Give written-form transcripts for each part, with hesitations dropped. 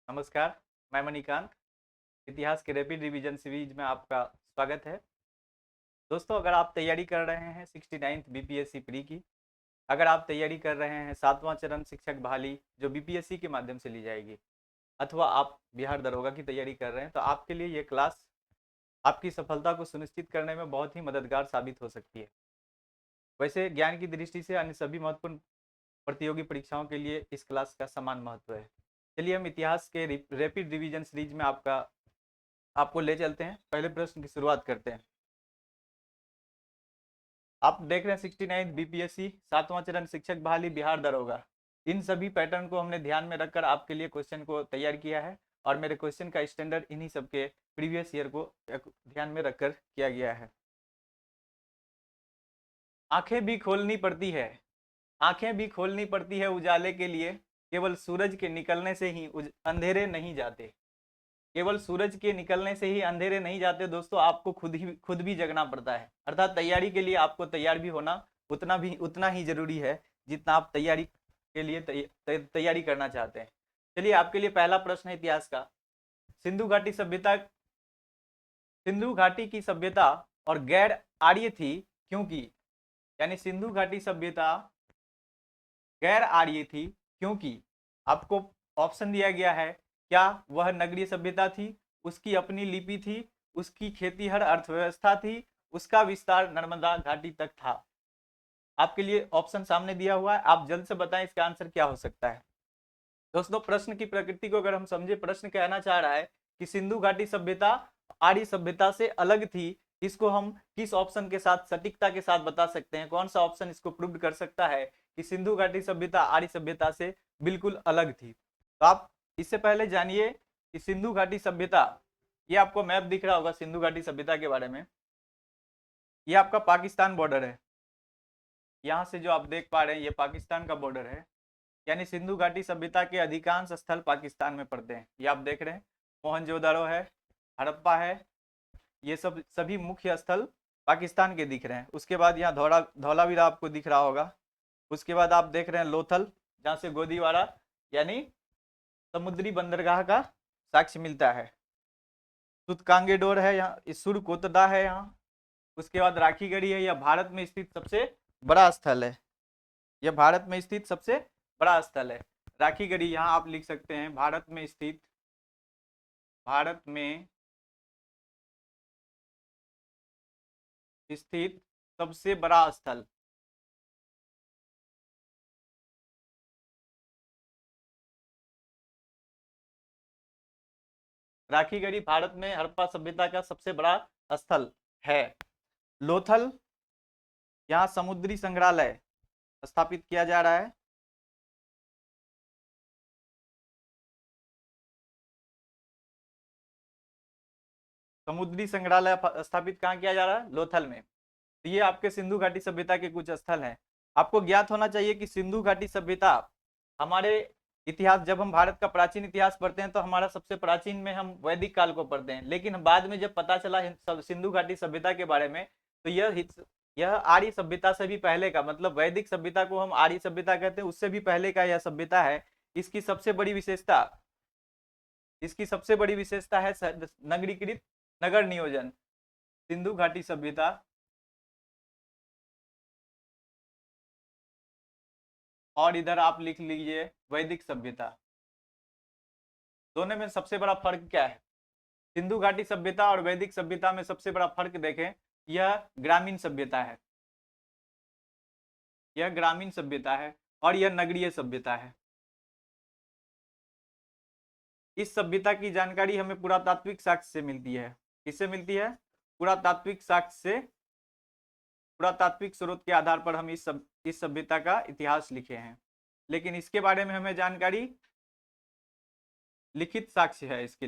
नमस्कार। मैं मणिकांत। इतिहास के रैपिड रिवीजन सीरीज में आपका स्वागत है। दोस्तों, अगर आप तैयारी कर रहे हैं 69th बीपीएससी प्री की, अगर आप तैयारी कर रहे हैं 7वां चरण शिक्षक बहाली जो बीपीएससी के माध्यम से ली जाएगी, अथवा आप बिहार दरोगा की तैयारी कर रहे हैं, तो आपके लिए ये क्लास आपकी सफलता को सुनिश्चित करने में बहुत ही मददगार साबित हो सकती है। वैसे ज्ञान की दृष्टि से अन्य सभी महत्वपूर्ण प्रतियोगी परीक्षाओं के लिए इस क्लास का समान महत्व है। चलिए हम इतिहास के रैपिड रिवीजन सीरीज में आपको ले चलते हैं। पहले प्रश्न की शुरुआत करते हैं। आप देख रहे हैं 69 बीपीएससी 7वां चरण शिक्षक बहाली बिहार दरोगा। इन सभी पैटर्न को हमने ध्यान में रखकर आपके लिए क्वेश्चन को तैयार किया है, और मेरे क्वेश्चन का स्टैंडर्ड इन्हीं सबके प्रीवियस ईयर को ध्यान में रखकर किया गया है। आंखें भी खोलनी पड़ती है, आंखें भी खोलनी पड़ती है उजाले के लिए, केवल सूरज के निकलने से ही अंधेरे नहीं जाते। केवल सूरज के निकलने से ही अंधेरे नहीं जाते दोस्तों, आपको खुद भी जगना पड़ता है। अर्थात तैयारी के लिए आपको तैयार भी होना उतना ही जरूरी है जितना आप तैयारी के लिए तैयारी करना चाहते हैं। चलिए, आपके लिए पहला प्रश्न है इतिहास का। सिंधु घाटी सभ्यता सिंधु घाटी की सभ्यता और गैर आर्य थी क्योंकि, यानी सिंधु घाटी सभ्यता गैर आर्य थी क्योंकि आपको ऑप्शन दिया गया है। क्या वह नगरीय सभ्यता थी, उसकी अपनी लिपि थी, उसकी खेतीहर अर्थव्यवस्था थी, उसका विस्तार नर्मदा घाटी तक था। आपके लिए ऑप्शन सामने दिया हुआ है, आप जल्द से बताएं इसका आंसर क्या हो सकता है। दोस्तों, प्रश्न की प्रकृति को अगर हम समझे, प्रश्न कहना चाह रहा है कि सिंधु घाटी सभ्यता आर्य सभ्यता से अलग थी। इसको हम किस ऑप्शन के साथ सटीकता के साथ बता सकते हैं, कौन सा ऑप्शन इसको प्रूव कर सकता है कि सिंधु घाटी सभ्यता आर्य सभ्यता से बिल्कुल अलग थी। तो आप इससे पहले जानिए कि सिंधु घाटी सभ्यता, ये आपको मैप दिख रहा होगा सिंधु घाटी सभ्यता के बारे में। ये आपका पाकिस्तान बॉर्डर है। यहाँ से जो आप देख पा रहे हैं, ये पाकिस्तान का बॉर्डर है। यानी सिंधु घाटी सभ्यता के अधिकांश स्थल पाकिस्तान में पड़ते हैं। ये आप देख रहे हैं, मोहनजोदड़ो है, हड़प्पा है, ये सब सभी मुख्य स्थल पाकिस्तान के दिख रहे हैं। उसके बाद यहाँ धौलावीरा आपको दिख रहा होगा। उसके बाद आप देख रहे हैं लोथल, जहाँ से गोदीवारा यानी समुद्री बंदरगाह का साक्ष्य मिलता है। तुतकांगेडोर है यहाँ, सुरकोतडा है यहाँ। उसके बाद राखीगढ़ी है, यह भारत में स्थित सबसे बड़ा स्थल है। यह भारत में स्थित सबसे बड़ा स्थल है राखीगढ़ी। यहाँ आप लिख सकते हैं भारत में स्थित सबसे बड़ा स्थल। राखीगढ़ी भारत में हड़प्पा सभ्यता का सबसे बड़ा स्थल है। लोथल, यहाँ समुद्री संग्रहालय स्थापित किया जा रहा है। समुद्री संग्रहालय स्थापित कहाँ किया जा रहा है? लोथल में। तो ये आपके सिंधु घाटी सभ्यता के कुछ स्थल हैं। आपको ज्ञात होना चाहिए कि सिंधु घाटी सभ्यता हमारे इतिहास, जब हम भारत का प्राचीन इतिहास पढ़ते हैं तो हमारा सबसे प्राचीन में हम वैदिक काल को पढ़ते हैं, लेकिन बाद में जब पता चला सिंधु घाटी सभ्यता के बारे में, तो यह आर्य सभ्यता से भी पहले का, मतलब वैदिक सभ्यता को हम आर्य सभ्यता कहते हैं, उससे भी पहले का यह सभ्यता है। इसकी सबसे बड़ी विशेषता है नगरीकृत नगर नियोजन। सिंधु घाटी सभ्यता और इधर आप लिख लीजिए वैदिक सभ्यता। दोनों में सबसे बड़ा फर्क क्या है? सिंधु घाटी सभ्यता और वैदिक सभ्यता में सबसे बड़ा फर्क देखें, यह ग्रामीण सभ्यता है। यह ग्रामीण सभ्यता है और यह नगरीय सभ्यता है। इस सभ्यता की जानकारी हमें पुरातात्विक साक्ष्य से मिलती है। किससे मिलती है? पुरातात्विक साक्ष्य से। पुरातात्विक स्रोत के आधार पर हम इस सभ्यता का इतिहास लिखे हैं, लेकिन इसके बारे में हमें जानकारी लिखित साक्ष्य है। इसके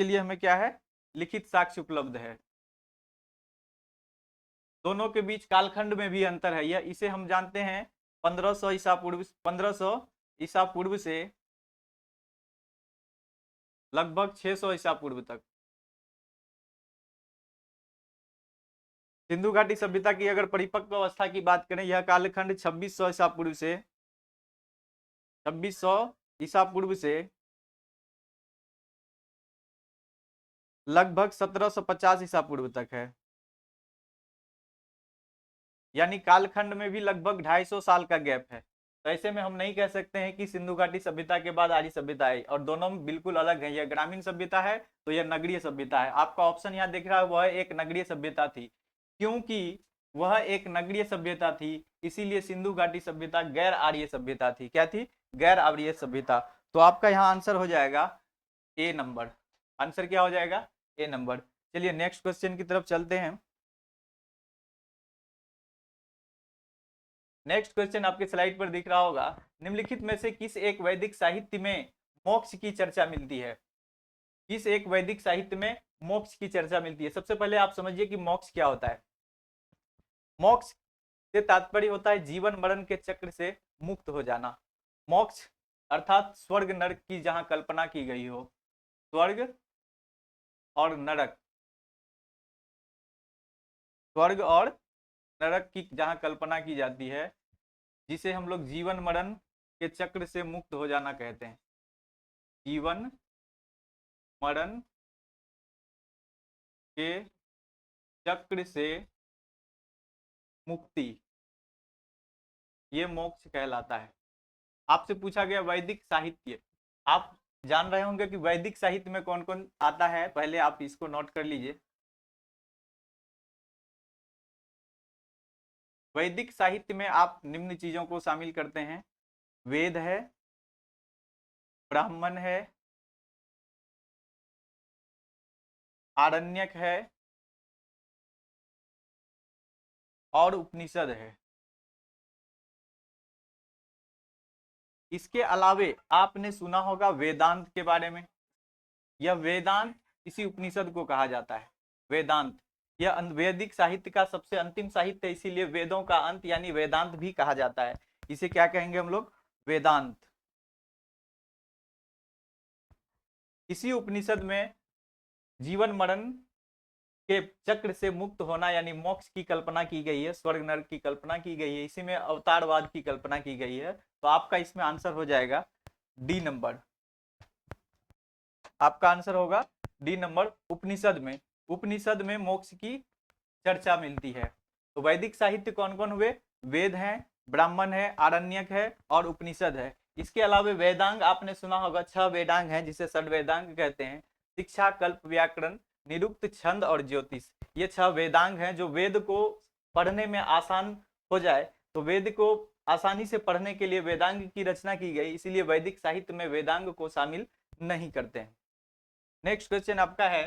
लिए हमें क्या है? लिखित साक्ष्य उपलब्ध है। दोनों के बीच कालखंड में भी अंतर है। यह इसे हम जानते हैं 1500 ईसा पूर्व से लगभग 600 ईसा पूर्व तक। सिंधु घाटी सभ्यता की अगर परिपक्व अवस्था की बात करें, यह कालखंड 2600 ईसा पूर्व से लगभग 1750 ईसा पूर्व तक है, यानी कालखंड में भी लगभग 250 साल का गैप है। तो ऐसे में हम नहीं कह सकते हैं कि सिंधु घाटी सभ्यता के बाद आर्य सभ्यता आई, और दोनों में बिल्कुल अलग है। यह ग्रामीण सभ्यता है तो यह नगरीय सभ्यता है। आपका ऑप्शन यहाँ दिख रहा है, वह एक नगरीय सभ्यता थी। क्योंकि वह एक नगरीय सभ्यता थी, इसीलिए सिंधु घाटी सभ्यता गैर आर्य सभ्यता थी। क्या थी? गैर आर्य सभ्यता। तो आपका यहाँ आंसर हो जाएगा ए नंबर। आंसर क्या हो जाएगा? ए नंबर। चलिए नेक्स्ट क्वेश्चन की तरफ चलते हैं। नेक्स्ट क्वेश्चन आपके स्लाइड पर दिख रहा होगा, निम्नलिखित में से किस एक वैदिक साहित्य में मोक्ष की चर्चा मिलती है? किस एक वैदिक साहित्य में मोक्ष की चर्चा मिलती है? सबसे पहले आप समझिए कि मोक्ष क्या होता है। मोक्ष से तात्पर्य होता है जीवन मरण के चक्र से मुक्त हो जाना। मोक्ष अर्थात स्वर्ग नरक की जहां कल्पना की गई हो। स्वर्ग और नरक, स्वर्ग और नरक की जहां कल्पना की जाती है, जिसे हम लोग जीवन मरण के चक्र से मुक्त हो जाना कहते हैं। जीवन मरण के चक्र से मुक्ति, ये मोक्ष कहलाता है। आपसे पूछा गया वैदिक साहित्य, आप जान रहे होंगे कि वैदिक साहित्य में कौन कौन आता है, पहले आप इसको नोट कर लीजिए। वैदिक साहित्य में आप निम्न चीजों को शामिल करते हैं। वेद है, ब्राह्मण है, आरण्यक है और उपनिषद है। इसके अलावे आपने सुना होगा वेदांत के बारे में। यह वेदांत इसी उपनिषद को कहा जाता है। वेदांत यह वैदिक साहित्य का सबसे अंतिम साहित्य है, इसीलिए वेदों का अंत यानी वेदांत भी कहा जाता है। इसे क्या कहेंगे हम लोग? वेदांत। इसी उपनिषद में जीवन मरण के चक्र से मुक्त होना यानी मोक्ष की कल्पना की गई है, स्वर्ग नरक की कल्पना की गई है, इसी में अवतारवाद की कल्पना की गई है। तो आपका इसमें आंसर हो जाएगा डी नंबर। आपका आंसर होगा डी नंबर। उपनिषद में, उपनिषद में मोक्ष की चर्चा मिलती है। तो वैदिक साहित्य कौन कौन हुए? वेद हैं, ब्राह्मण है, आरण्यक है और उपनिषद है। इसके अलावा वेदांग आपने सुना होगा, 6 वेदांग हैं जिसे षड वेदांग कहते हैं। शिक्षा, कल्प, व्याकरण, निरुक्त, छंद और ज्योतिष, ये 6 वेदांग हैं जो वेद को पढ़ने में आसान हो जाए, तो वेद को आसानी से पढ़ने के लिए वेदांग की रचना की गई, इसीलिए वैदिक साहित्य में वेदांग को शामिल नहीं करते हैं। नेक्स्ट क्वेश्चन आपका है,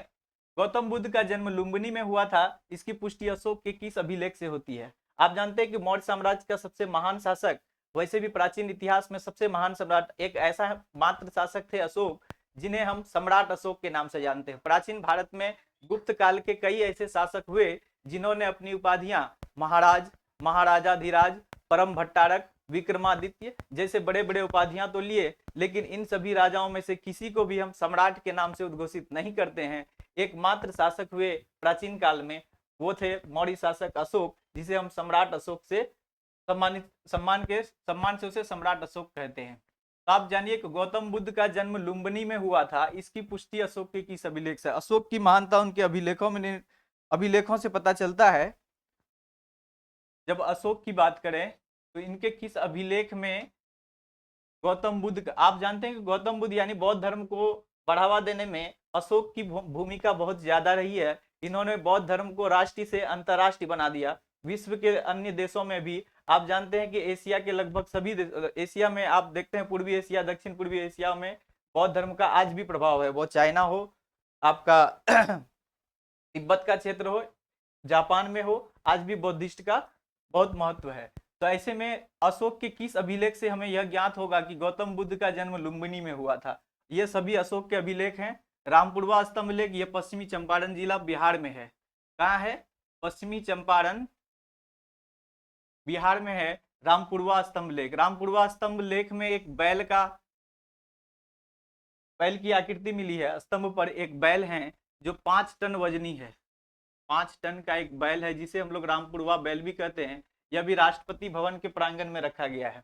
गौतम बुद्ध का जन्म लुम्बिनी में हुआ था, इसकी पुष्टि अशोक के किस अभिलेख से होती है? आप जानते हैं कि मौर्य साम्राज्य का सबसे महान शासक, वैसे भी प्राचीन इतिहास में सबसे महान सम्राट एक ऐसा मात्र शासक थे अशोक, जिन्हें हम सम्राट अशोक के नाम से जानते हैं। प्राचीन भारत में गुप्त काल के कई ऐसे शासक हुए जिन्होंने अपनी उपाधियां महाराज, महाराजाधिराज, परम भट्टारक, विक्रमादित्य जैसे बड़े बड़े उपाधियां तो लिए, लेकिन इन सभी राजाओं में से किसी को भी हम सम्राट के नाम से उद्घोषित नहीं करते हैं। एकमात्र शासक हुए प्राचीन काल में, वो थे मौर्य शासक अशोक, जिसे हम सम्राट अशोक से सम्मान से उसे सम्राट अशोक कहते हैं। तो आप जानिए कि गौतम बुद्ध का जन्म लुम्बिनी में हुआ था, इसकी पुष्टि अशोक के किस अभिलेख से? अशोक की महानता उनके अभिलेखों से पता चलता है। जब अशोक की बात करें तो इनके किस अभिलेख में गौतम बुद्ध का, आप जानते हैं कि गौतम बुद्ध यानी बौद्ध धर्म को बढ़ावा देने में अशोक की भूमिका बहुत ज्यादा रही है। इन्होंने बौद्ध धर्म को राष्ट्रीय से अंतरराष्ट्रीय बना दिया। विश्व के अन्य देशों में भी आप जानते हैं कि एशिया के लगभग सभी एशिया में आप देखते हैं, पूर्वी एशिया, दक्षिण पूर्वी एशिया में बौद्ध धर्म का आज भी प्रभाव है। वो चाइना हो, आपका तिब्बत का क्षेत्र हो, जापान में हो, आज भी बौद्धिस्ट का बहुत महत्व है। तो ऐसे में अशोक के किस अभिलेख से हमें यह ज्ञात होगा कि गौतम बुद्ध का जन्म लुम्बिनी में हुआ था? ये सभी अशोक के अभिलेख हैं। रामपुरवा स्तंभ लेख, ये पश्चिमी चंपारण जिला बिहार में है। कहाँ है? पश्चिमी चंपारण बिहार में है रामपुरवा स्तंभ लेख। रामपुरवा स्तंभ लेख में एक बैल की आकृति मिली है। स्तंभ पर एक बैल है जो 5 टन वजनी है। 5 टन का एक बैल है जिसे हम लोग रामपुरवा बैल भी कहते हैं। यह भी राष्ट्रपति भवन के प्रांगण में रखा गया है।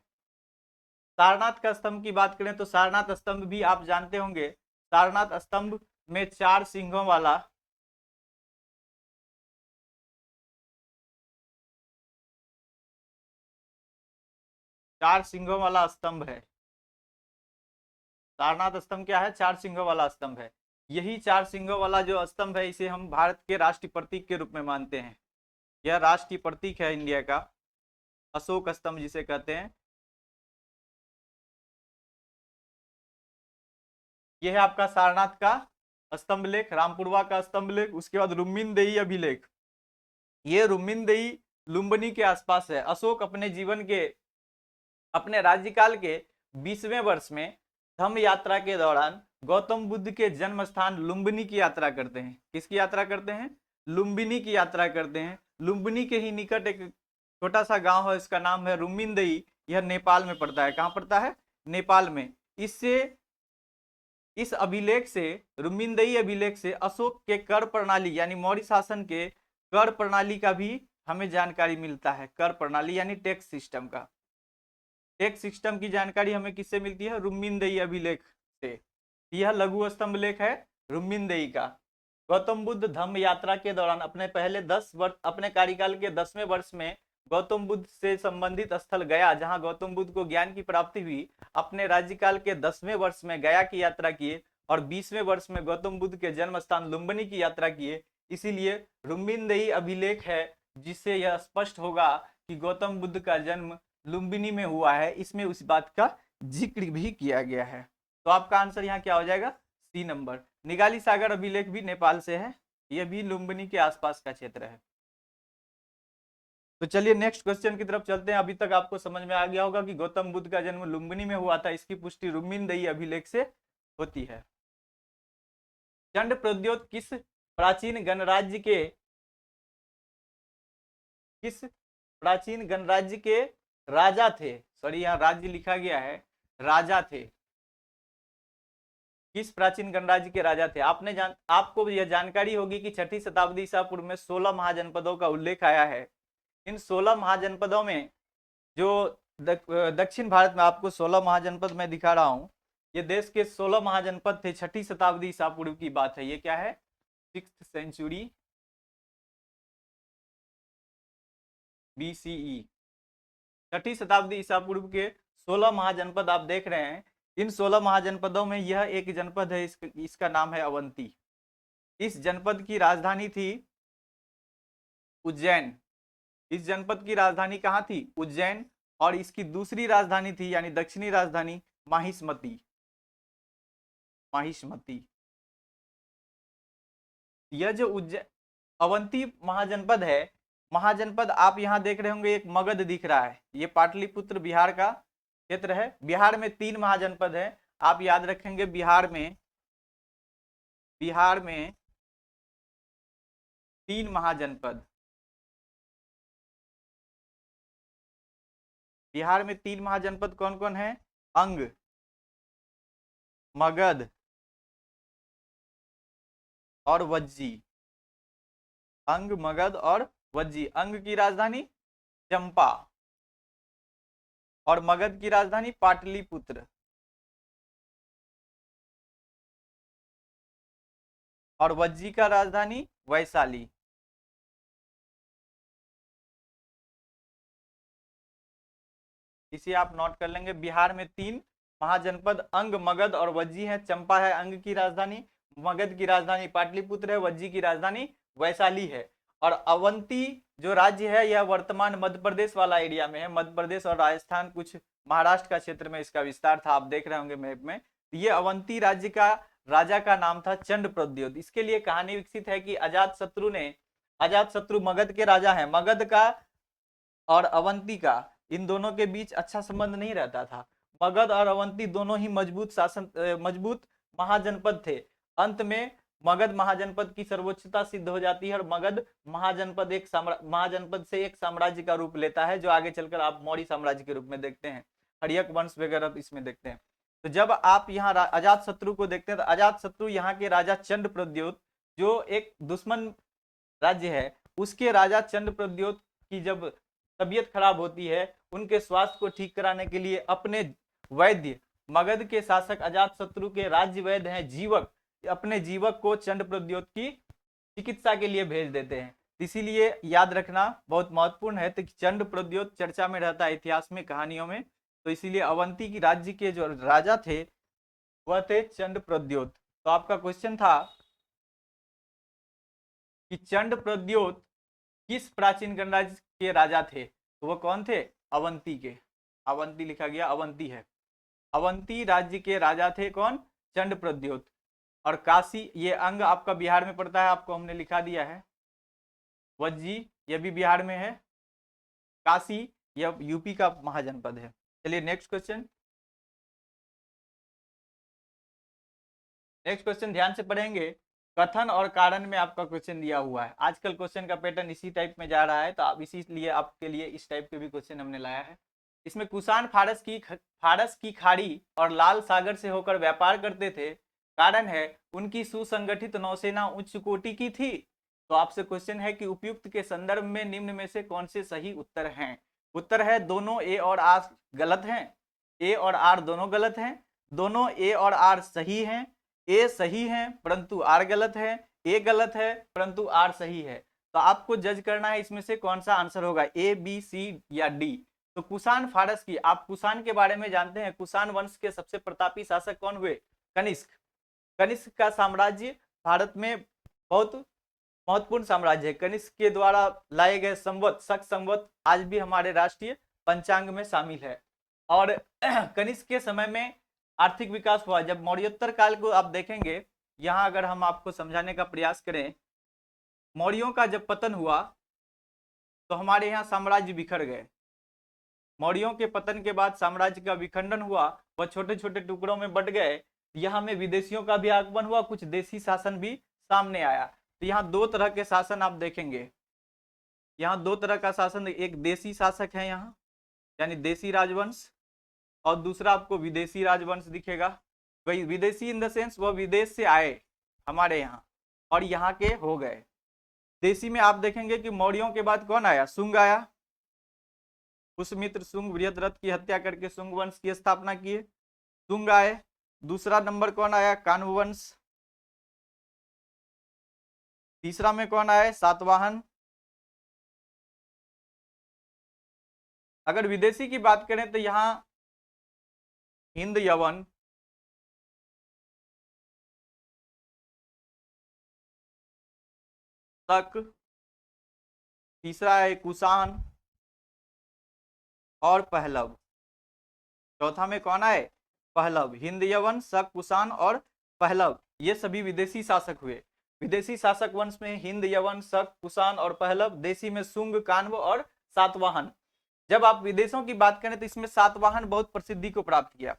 सारनाथ का स्तंभ की बात करें तो सारनाथ स्तंभ भी आप जानते होंगे, सारनाथ स्तंभ में 4 सिंहों वाला 4 सिंहों वाला स्तंभ है। सारनाथ स्तंभ क्या है? 4 सिंहों वाला स्तंभ है। यही 4 सिंहों वाला जो स्तंभ है, इसे हम भारत के राष्ट्रीय प्रतीक के रूप में मानते हैं। यह राष्ट्रीय प्रतीक है इंडिया का, अशोक स्तंभ जिसे कहते हैं। यह है आपका सारनाथ का स्तंभ लेख, रामपुरवा का स्तंभ लेख। उसके बाद रुम्मीनदेही अभिलेख, ये रुम्मीनदेही लुम्बिनी के आसपास है। अशोक अपने जीवन के, अपने राज्यकाल के 20वें वर्ष में धम्म यात्रा के दौरान गौतम बुद्ध के जन्म स्थान लुम्बिनी की यात्रा करते हैं। किसकी यात्रा करते हैं? लुम्बिनी की यात्रा करते हैं। लुम्बिनी के ही निकट एक छोटा सा गांव है, इसका नाम है रुम्मीनदेही। यह नेपाल में पड़ता है। कहाँ पड़ता है? नेपाल में। इससे, इस अभिलेख से, रुम्मीनदेही अभिलेख से अशोक के कर प्रणाली यानी मौर्य शासन के कर प्रणाली का भी हमें जानकारी मिलता है। कर प्रणाली यानी टैक्स सिस्टम का, टैक्स सिस्टम की जानकारी हमें किससे मिलती है? रुम्मीनदेही अभिलेख से। यह लघु स्तंभ लेख है रुम्मीनदेही का। गौतम बुद्ध धम्म यात्रा के दौरान अपने पहले 10 वर्ष, अपने कार्यकाल के 10वें वर्ष में गौतम बुद्ध से संबंधित स्थल गया, जहां गौतम बुद्ध को ज्ञान की प्राप्ति हुई, अपने राज्यकाल के 10वें वर्ष में गया की यात्रा किए और 20वें वर्ष में गौतम बुद्ध के जन्म स्थान लुम्बिनी की यात्रा किए। इसीलिए रुम्मीनदेही अभिलेख है, जिससे यह स्पष्ट होगा कि गौतम बुद्ध का जन्म लुम्बिनी में हुआ है। इसमें उस बात का जिक्र भी किया गया है। तो आपका आंसर यहाँ क्या हो जाएगा? सी नंबर। निगाली सागर अभिलेख भी नेपाल से है, यह भी लुम्बिनी के आसपास का क्षेत्र है। तो चलिए नेक्स्ट क्वेश्चन की तरफ चलते हैं। अभी तक आपको समझ में आ गया होगा कि गौतम बुद्ध का जन्म लुम्बिनी में हुआ था। इसकी पुष्टि रुम्मीनदेही अभिलेख से होती है। चंड प्रद्योत किस प्राचीन गणराज्य के, किस प्राचीन गणराज्य के राजा थे? सॉरी, यहाँ राज्य लिखा गया है, राजा थे। किस प्राचीन गणराज्य के राजा थे? आपको यह जानकारी होगी कि 6ठी शताब्दी ईसा पूर्व में 16 महाजनपदों का उल्लेख आया है। इन 16 महाजनपदों में जो दक्षिण भारत में आपको 16 महाजनपद मैं दिखा रहा हूं, ये देश के 16 महाजनपद थे। 6ठी शताब्दी ईसा पूर्व की बात है। ये क्या है? 6th century BCE। 6ठी शताब्दी ईसा पूर्व के 16 महाजनपद आप देख रहे हैं। इन 16 महाजनपदों में यह एक जनपद है, इसका नाम है अवंती। इस जनपद की राजधानी थी उज्जैन। इस जनपद की राजधानी कहाँ थी? उज्जैन। और इसकी दूसरी राजधानी थी, यानी दक्षिणी राजधानी, माहिष्मती। माहिष्मती। यह जो अवंती महाजनपद है, महाजनपद आप यहां देख रहे होंगे, एक मगध दिख रहा है। ये पाटलिपुत्र बिहार का क्षेत्र है। बिहार में 3 महाजनपद है। आप याद रखेंगे, बिहार में 3 महाजनपद। बिहार में 3 महाजनपद कौन कौन है? अंग, मगध और वज्जी। अंग, मगध और वज्जी। अंग की राजधानी चंपा और मगध की राजधानी पाटलिपुत्र और वज्जी का राजधानी वैशाली। इसे आप नोट कर लेंगे। बिहार में 3 महाजनपद अंग, मगध और वज्जी है। चंपा है अंग की राजधानी, मगध की राजधानी पाटलिपुत्र है, वज्जी की राजधानी वैशाली है। और अवंती जो राज्य है, यह वर्तमान मध्य प्रदेश वाला एरिया में है। मध्य प्रदेश और राजस्थान, कुछ महाराष्ट्र का क्षेत्र में इसका विस्तार था, आप देख रहे होंगे मैप में। ये अवंती राज्य का राजा का नाम था चंड प्रद्योत। इसके लिए कहानी विकसित है कि अजातशत्रु मगध के राजा है। मगध का और अवंती का, इन दोनों के बीच अच्छा संबंध नहीं रहता था। मगध और अवंती दोनों ही मजबूत महाजनपद थे। अंत में मगध महाजनपद की सर्वोच्चता सिद्ध हो जाती है और मगध महाजनपद से एक साम्राज्य का रूप लेता है, जो आगे चलकर आप मौर्य साम्राज्य के रूप में देखते हैं। हर्यक वंश वगैरह इसमें देखते हैं। तो जब आप यहाँ अजातशत्रु को देखते हैं, तो अजातशत्रु यहाँ के राजा चंड प्रद्योत, जो एक दुश्मन राज्य है, उसके राजा चंड प्रद्योत की जब तबीयत खराब होती है, उनके स्वास्थ्य को ठीक कराने के लिए अपने वैद्य, मगध के शासक अजातशत्रु के राज्य वैद्य हैं जीवक, अपने जीवक को चंड प्रद्योत की चिकित्सा के लिए भेज देते हैं। इसीलिए याद रखना बहुत महत्वपूर्ण है। तो चंड प्रद्योत चर्चा में रहता है इतिहास में, कहानियों में, तो इसीलिए अवंती की राज्य के जो राजा थे वह थे चंड प्रद्योत। तो आपका क्वेश्चन था कि चंड प्रद्योत किस प्राचीन गणराज्य के राजा थे, तो वो कौन थे? अवंती के। अवंती लिखा गया, अवंती है। अवंती राज्य के राजा थे कौन? चंड प्रद्योत। और काशी, ये अंग आपका बिहार में पड़ता है, आपको हमने लिखा दिया है। वज्जी, ये भी बिहार में है। काशी, यह यूपी का महाजनपद है। चलिए नेक्स्ट क्वेश्चन। नेक्स्ट क्वेश्चन ध्यान से पढ़ेंगे। कथन और कारण में आपका क्वेश्चन दिया हुआ है। आजकल क्वेश्चन का पैटर्न इसी टाइप में जा रहा है, तो आप इसीलिए आपके लिए इस टाइप के भी क्वेश्चन हमने लाया है। इसमें कुषाण फारस की खाड़ी और लाल सागर से होकर व्यापार करते थे। कारण है उनकी सुसंगठित नौसेना उच्च कोटि की थी। तो आपसे क्वेश्चन है कि उपयुक्त के संदर्भ में निम्न में से कौन से सही उत्तर हैं? उत्तर है दोनों ए और आर गलत हैं। ए और आर दोनों गलत हैं। दोनों ए और आर सही हैं। ए सही है परंतु आर गलत है। ए गलत है परंतु आर सही है। तो आपको जज करना है इसमें से कौन सा आंसर होगा, ए बी सी या डी। तो कुषाण फारस की, आप कुषाण के बारे में जानते हैं, कुषाण वंश के सबसे प्रतापी शासक कौन हुए? कनिष्क। कनिष्क का साम्राज्य भारत में बहुत महत्वपूर्ण साम्राज्य है। कनिष्क के द्वारा लाए गए संवत, शक संवत आज भी हमारे राष्ट्रीय पंचांग में शामिल है। और कनिष्क के समय में आर्थिक विकास हुआ। जब मौर्योत्तर काल को आप देखेंगे, यहाँ अगर हम आपको समझाने का प्रयास करें, मौर्यों का जब पतन हुआ तो हमारे यहाँ साम्राज्य बिखर गए। मौर्यों के पतन के बाद साम्राज्य का विखंडन हुआ, वह छोटे छोटे टुकड़ों में बट गए। यहाँ में विदेशियों का भी आगमन हुआ, कुछ देशी शासन भी सामने आया। तो यहाँ दो तरह के शासन आप देखेंगे। यहाँ दो तरह का शासन, एक देशी शासक है यहाँ, यानी देशी राजवंश, और दूसरा आपको विदेशी राजवंश दिखेगा। वही विदेशी इन द सेंस वह विदेश से आए हमारे यहाँ और यहाँ के हो गए। देशी में आप देखेंगे कि मौर्यों के बाद कौन आया? शुंग आया। पुष्यमित्र शुंग बृहद्रथ की हत्या करके शुंग वंश की स्थापना किए, शुंग आए। दूसरा नंबर कौन आया? कान्व वंश। तीसरा में कौन आए? सातवाहन। अगर विदेशी की बात करें तो यहाँ हिंद यवन, तक, तीसरा है कुषाण और पहलव। चौथा में कौन आए? पहलव। हिंद यवन, शक, कुषाण और पहलव, ये सभी विदेशी शासक हुए। विदेशी शासक वंश में हिंद यवन, शक, कुषाण और पहलव। देशी में शुंग, कान्व और सातवाहन। जब आप विदेशों की बात करें तो इसमें सातवाहन बहुत प्रसिद्धि को प्राप्त किया।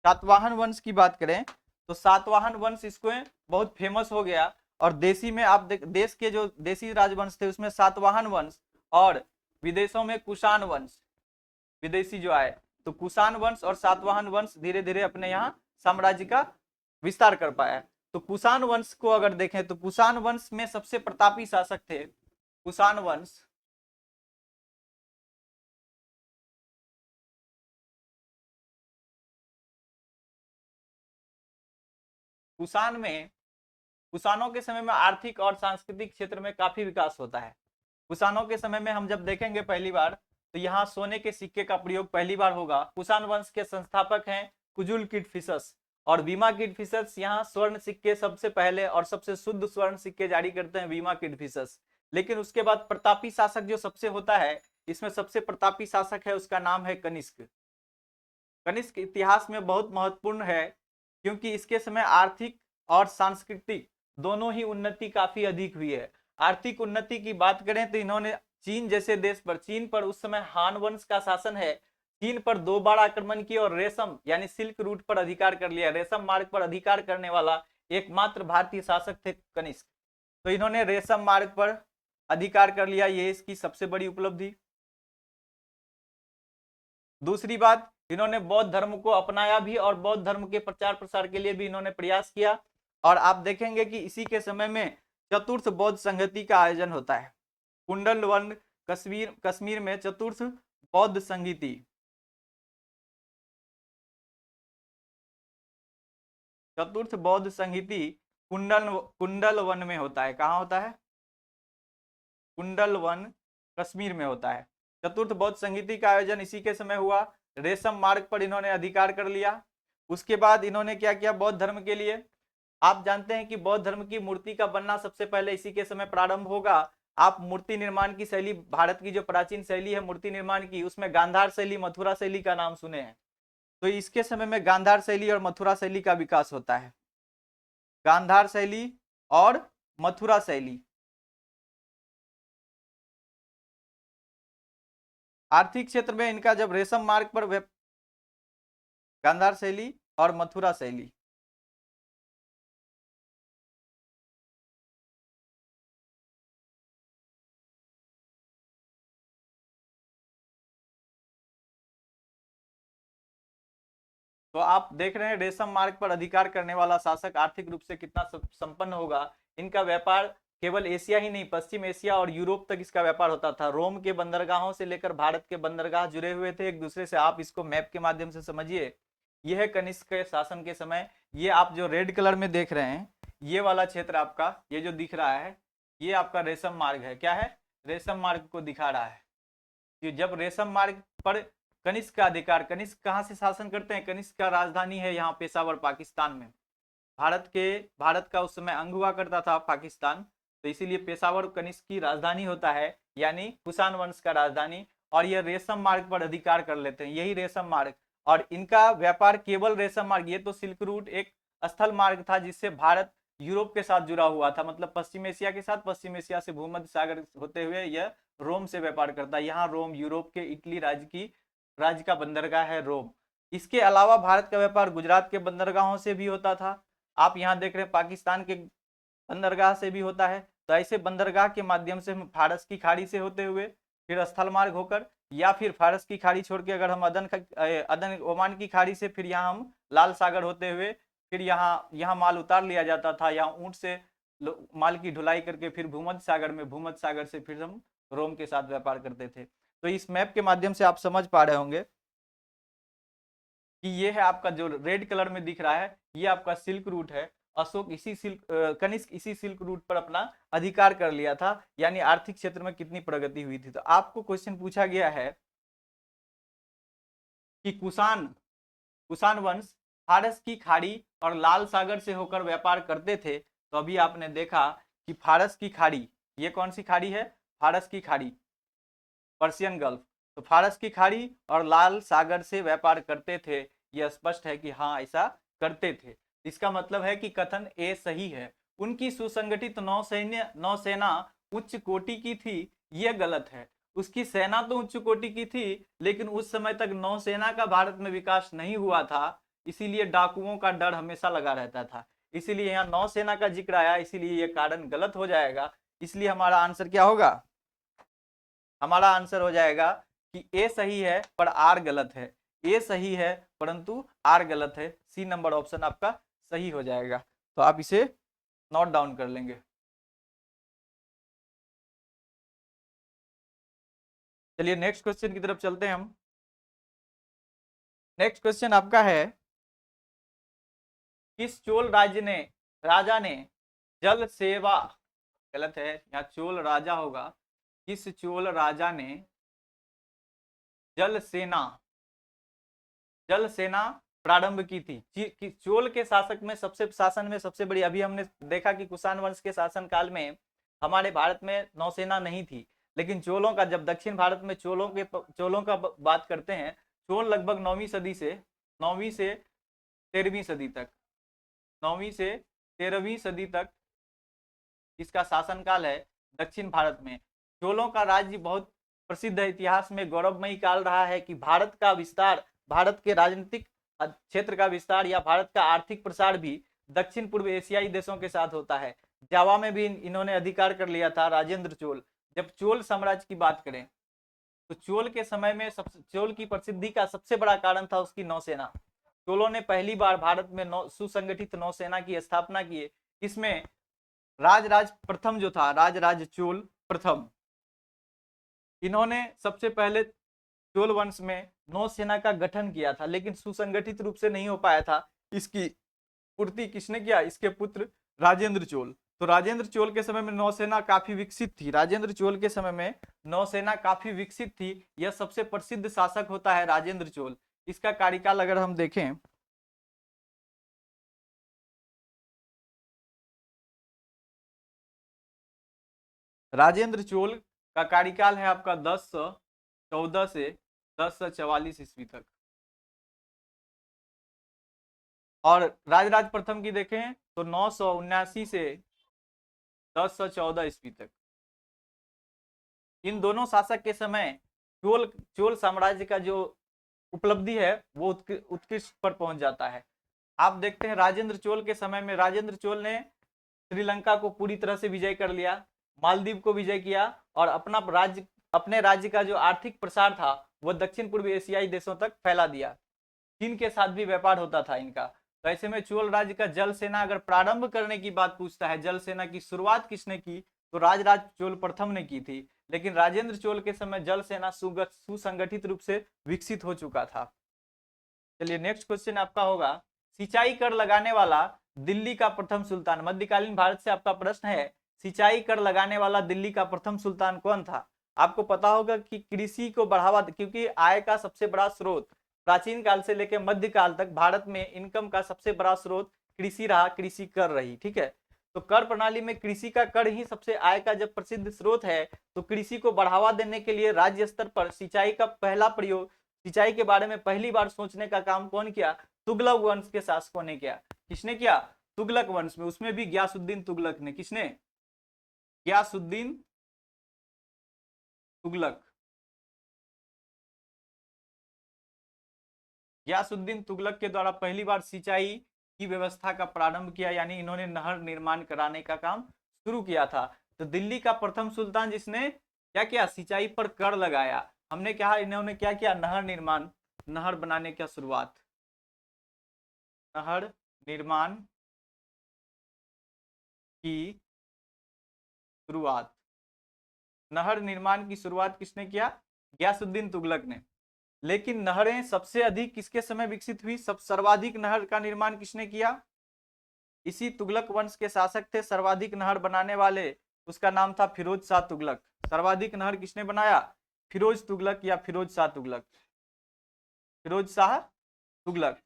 सातवाहन वंश की बात करें तो सातवाहन वंश इसको बहुत फेमस हो गया। और देशी में आप देश के जो देशी राजवंश थे उसमें सातवाहन वंश, और विदेशों में कुषाण वंश विदेशी जो आए। तो कुषाण वंश और सातवाहन वंश धीरे धीरे अपने यहाँ साम्राज्य का विस्तार कर पाया। तो कुषाण वंश को अगर देखें तो कुषाण वंश में सबसे प्रतापी शासक थे कुषाण वंश। कुषाण में, कुषाणों के समय में आर्थिक और सांस्कृतिक क्षेत्र में काफी विकास होता है। कुषाणों के समय में हम जब देखेंगे पहली बार तो यहाँ सोने के सिक्के का प्रयोग पहली बार होगा। कुषाण वंश के संस्थापक हैं कुजुल किडफिशस और बीमा किडफिशस। यहाँ स्वर्ण सिक्के सबसे पहले और सबसे शुद्ध स्वर्ण सिक्के जारी करते हैं बीमा किडफिशस। लेकिन उसके बाद प्रतापी शासक जो सबसे होता है, इसमें सबसे प्रतापी शासक है उसका नाम है कनिष्क। कनिष्क इतिहास में बहुत महत्वपूर्ण है क्योंकि इसके समय आर्थिक और सांस्कृतिक दोनों ही उन्नति काफी अधिक हुई है। आर्थिक उन्नति की बात करें तो इन्होंने चीन जैसे देश पर, चीन पर उस समय हान वंश का शासन है, चीन पर 2 बार आक्रमण किए और रेशम यानी सिल्क रूट पर अधिकार कर लिया। रेशम मार्ग पर अधिकार करने वाला एकमात्र भारतीय शासक थे कनिष्क। तो इन्होंने रेशम मार्ग पर अधिकार कर लिया, ये इसकी सबसे बड़ी उपलब्धि। दूसरी बात, इन्होंने बौद्ध धर्म को अपनाया भी और बौद्ध धर्म के प्रचार प्रसार के लिए भी इन्होंने प्रयास किया। और आप देखेंगे कि इसी के समय में चतुर्थ बौद्ध संहति का आयोजन होता है। कुंडल वन कश्मीर में चतुर्थ बौद्ध संगीति, चतुर्थ बौद्ध संगीति कुंडल वन में होता है। कहाँ होता है? कुंडल वन कश्मीर में होता है। चतुर्थ बौद्ध संगीति का आयोजन इसी के समय हुआ। रेशम मार्ग पर इन्होंने अधिकार कर लिया। उसके बाद इन्होंने क्या किया बौद्ध धर्म के लिए। आप जानते हैं कि बौद्ध धर्म की मूर्ति का बनना सबसे पहले इसी के समय प्रारंभ होगा। आप मूर्ति निर्माण की शैली, भारत की जो प्राचीन शैली है मूर्ति निर्माण की, उसमें गांधार शैली, मथुरा शैली का नाम सुने हैं। तो इसके समय में गांधार शैली और मथुरा शैली का विकास होता है। गांधार शैली और मथुरा शैली। आर्थिक क्षेत्र में इनका जब रेशम मार्ग पर गांधार शैली और मथुरा शैली। तो आप देख रहे हैं रेशम मार्ग पर अधिकार करने वाला शासक आर्थिक रूप से कितना संपन्न होगा। इनका व्यापार केवल एशिया ही नहीं, पश्चिम एशिया और यूरोप तक इसका व्यापार होता था। रोम के बंदरगाहों से लेकर भारत के बंदरगाह जुड़े हुए थे एक दूसरे से। आप इसको मैप के माध्यम से समझिए। यह है कनिष्क के शासन के समय। ये आप जो रेड कलर में देख रहे हैं, ये वाला क्षेत्र आपका, ये जो दिख रहा है, ये आपका रेशम मार्ग है। क्या है? रेशम मार्ग को दिखा रहा है कि जब रेशम मार्ग पर कनिष्क का अधिकार, कनिष्क कहाँ से शासन करते हैं? कनिष्क का राजधानी है यहाँ पेशावर, पाकिस्तान में। भारत का उस समय अंग हुआ करता था पाकिस्तान, तो इसीलिए पेशावर कनिष्क की राजधानी होता है, यानी कुषाण वंश का राजधानी। और यह रेशम मार्ग पर अधिकार कर लेते हैं, यही रेशम मार्ग। और इनका व्यापार केवल रेशम मार्ग, ये तो सिल्क रूट एक स्थल मार्ग था जिससे भारत यूरोप के साथ जुड़ा हुआ था, मतलब पश्चिम एशिया के साथ। पश्चिम एशिया से भूमध्य सागर होते हुए यह रोम से व्यापार करता है। यहाँ रोम यूरोप के इटली राज्य का बंदरगाह है रोम। इसके अलावा भारत का व्यापार गुजरात के बंदरगाहों से भी होता था। आप यहाँ देख रहे हैं पाकिस्तान के बंदरगाह से भी होता है। तो ऐसे बंदरगाह के माध्यम से हम फारस की खाड़ी से होते हुए फिर स्थल मार्ग होकर, या फिर फारस की खाड़ी छोड़ के अगर हम अदन ओमान की खाड़ी से, फिर यहाँ हम लाल सागर होते हुए फिर यहाँ माल उतार लिया जाता था। यहाँ ऊंट से माल की ढुलाई करके फिर भूमध्य सागर से फिर हम रोम के साथ व्यापार करते थे। तो इस मैप के माध्यम से आप समझ पा रहे होंगे कि ये है आपका जो रेड कलर में दिख रहा है, ये आपका सिल्क रूट है। अशोक कनिष्क इसी सिल्क रूट पर अपना अधिकार कर लिया था, यानी आर्थिक क्षेत्र में कितनी प्रगति हुई थी। तो आपको क्वेश्चन पूछा गया है कि कुषाण वंश फारस की खाड़ी और लाल सागर से होकर व्यापार करते थे। तो अभी आपने देखा कि फारस की खाड़ी, ये कौन सी खाड़ी है? फारस की खाड़ी, पर्शियन गल्फ। तो फारस की खाड़ी और लाल सागर से व्यापार करते थे, यह स्पष्ट है कि हाँ ऐसा करते थे। इसका मतलब है कि कथन ए सही है। उनकी सुसंगठित नौसेना उच्च कोटि की थी, यह गलत है। उसकी सेना तो उच्च कोटि की थी, लेकिन उस समय तक नौसेना का भारत में विकास नहीं हुआ था, इसीलिए डाकुओं का डर हमेशा लगा रहता था। इसीलिए यहाँ नौसेना का जिक्र आया, इसीलिए यह कारण गलत हो जाएगा। इसलिए हमारा आंसर क्या होगा? हमारा आंसर हो जाएगा कि ए सही है पर आर गलत है। ए सही है परंतु आर गलत है। सी नंबर ऑप्शन आपका सही हो जाएगा। तो आप इसे नोट डाउन कर लेंगे। चलिए नेक्स्ट क्वेश्चन की तरफ चलते हैं हम। नेक्स्ट क्वेश्चन आपका है, किस चोल राजा ने जल सेवा, गलत है, यहाँ चोल राजा होगा। किस चोल राजा ने जल सेना प्रारंभ की थी? चोल के शासन में सबसे बड़ी, अभी हमने देखा कि कुषाण वंश के शासन काल में हमारे भारत में नौसेना नहीं थी, लेकिन चोलों का, जब दक्षिण भारत में चोलों का बात करते हैं, चोल लगभग 9वीं से 13वीं सदी तक, 9वीं से 13वीं सदी तक इसका शासनकाल है दक्षिण भारत में। चोलों का राज्य बहुत प्रसिद्ध है, इतिहास में गौरवमयी काल रहा है कि भारत का विस्तार, भारत के राजनीतिक क्षेत्र का विस्तार या भारत का आर्थिक प्रसार भी दक्षिण पूर्व एशियाई देशों के साथ होता है। जावा में भी इन्होंने अधिकार कर लिया था राजेंद्र चोल। जब चोल साम्राज्य की बात करें तो चोल के समय में चोल की प्रसिद्धि का सबसे बड़ा कारण था उसकी नौसेना। चोलों ने पहली बार भारत में सुसंगठित नौसेना की स्थापना की। इसमें राजराज प्रथम जो था, राजराज चोल प्रथम, इन्होंने सबसे पहले चोल वंश में नौसेना का गठन किया था, लेकिन सुसंगठित रूप से नहीं हो पाया था। इसकी पूर्ति किसने किया? इसके पुत्र राजेंद्र चोल। तो राजेंद्र चोल के समय में नौसेना काफी विकसित थी। राजेंद्र चोल के समय में नौसेना काफी विकसित थी। यह सबसे प्रसिद्ध शासक होता है राजेंद्र चोल। इसका कार्यकाल अगर हम देखें राजेंद्र चोल का कार्यकाल है आपका 1014 से 1044 ईस्वी तक। और राजराज प्रथम की देखें तो 979 से 1014 ईस्वी तक। इन दोनों शासक के समय चोल चोल साम्राज्य का जो उपलब्धि है वो उत्कृष्ट पर पहुंच जाता है। आप देखते हैं राजेंद्र चोल के समय में राजेंद्र चोल ने श्रीलंका को पूरी तरह से विजय कर लिया, मालदीव को विजय किया और अपने राज्य का जो आर्थिक प्रसार था वह दक्षिण पूर्वी एशियाई देशों तक फैला दिया। चीन के साथ भी व्यापार होता था इनका। तो ऐसे में चोल राज्य का जल सेना अगर प्रारंभ करने की बात पूछता है, जल सेना की शुरुआत किसने की, तो राजराज चोल प्रथम ने की थी। लेकिन राजेंद्र चोल के समय जल सेना सुसंगठित रूप से विकसित हो चुका था। चलिए नेक्स्ट क्वेश्चन आपका होगा, सिंचाई कर लगाने वाला दिल्ली का प्रथम सुल्तान। मध्यकालीन भारत से आपका प्रश्न है, सिंचाई कर लगाने वाला दिल्ली का प्रथम सुल्तान कौन था। आपको पता होगा कि कृषि को बढ़ावा, क्योंकि आय का सबसे बड़ा स्रोत प्राचीन काल से लेकर मध्यकाल तक भारत में इनकम का सबसे बड़ा स्रोत कृषि रहा, कृषि कर रही। ठीक है, तो कर प्रणाली में कृषि का कर ही सबसे आय का जब प्रसिद्ध स्रोत है, तो कृषि को बढ़ावा देने के लिए राज्य स्तर पर सिंचाई का पहला प्रयोग, सिंचाई के बारे में पहली बार सोचने का काम कौन किया, तुगलक वंश के शासकों ने किया। किसने किया, तुगलक वंश में, उसमें भी गयासुद्दीन तुगलक ने। किसने, गयासुद्दीन तुगलक। गयासुद्दीन तुगलक के द्वारा पहली बार सिंचाई की व्यवस्था का प्रारंभ किया, यानी इन्होंने नहर निर्माण कराने का काम शुरू किया था। तो दिल्ली का प्रथम सुल्तान जिसने क्या किया, सिंचाई पर कर लगाया। हमने कहा इन्होंने क्या किया, नहर निर्माण, नहर बनाने का शुरुआत, नहर निर्माण की शुरुआत। नहर निर्माण की शुरुआत किसने किया, गयासुद्दीन तुगलक ने। लेकिन नहरें सबसे अधिक किसके समय विकसित हुई, सर्वाधिक नहर का निर्माण किसने किया, इसी तुगलक वंश के शासक थे सर्वाधिक नहर बनाने वाले, उसका नाम था फिरोज शाह तुगलक। सर्वाधिक नहर किसने बनाया, फिरोज तुगलक या फिरोज शाह तुगलक, फिरोज शाह तुगलक।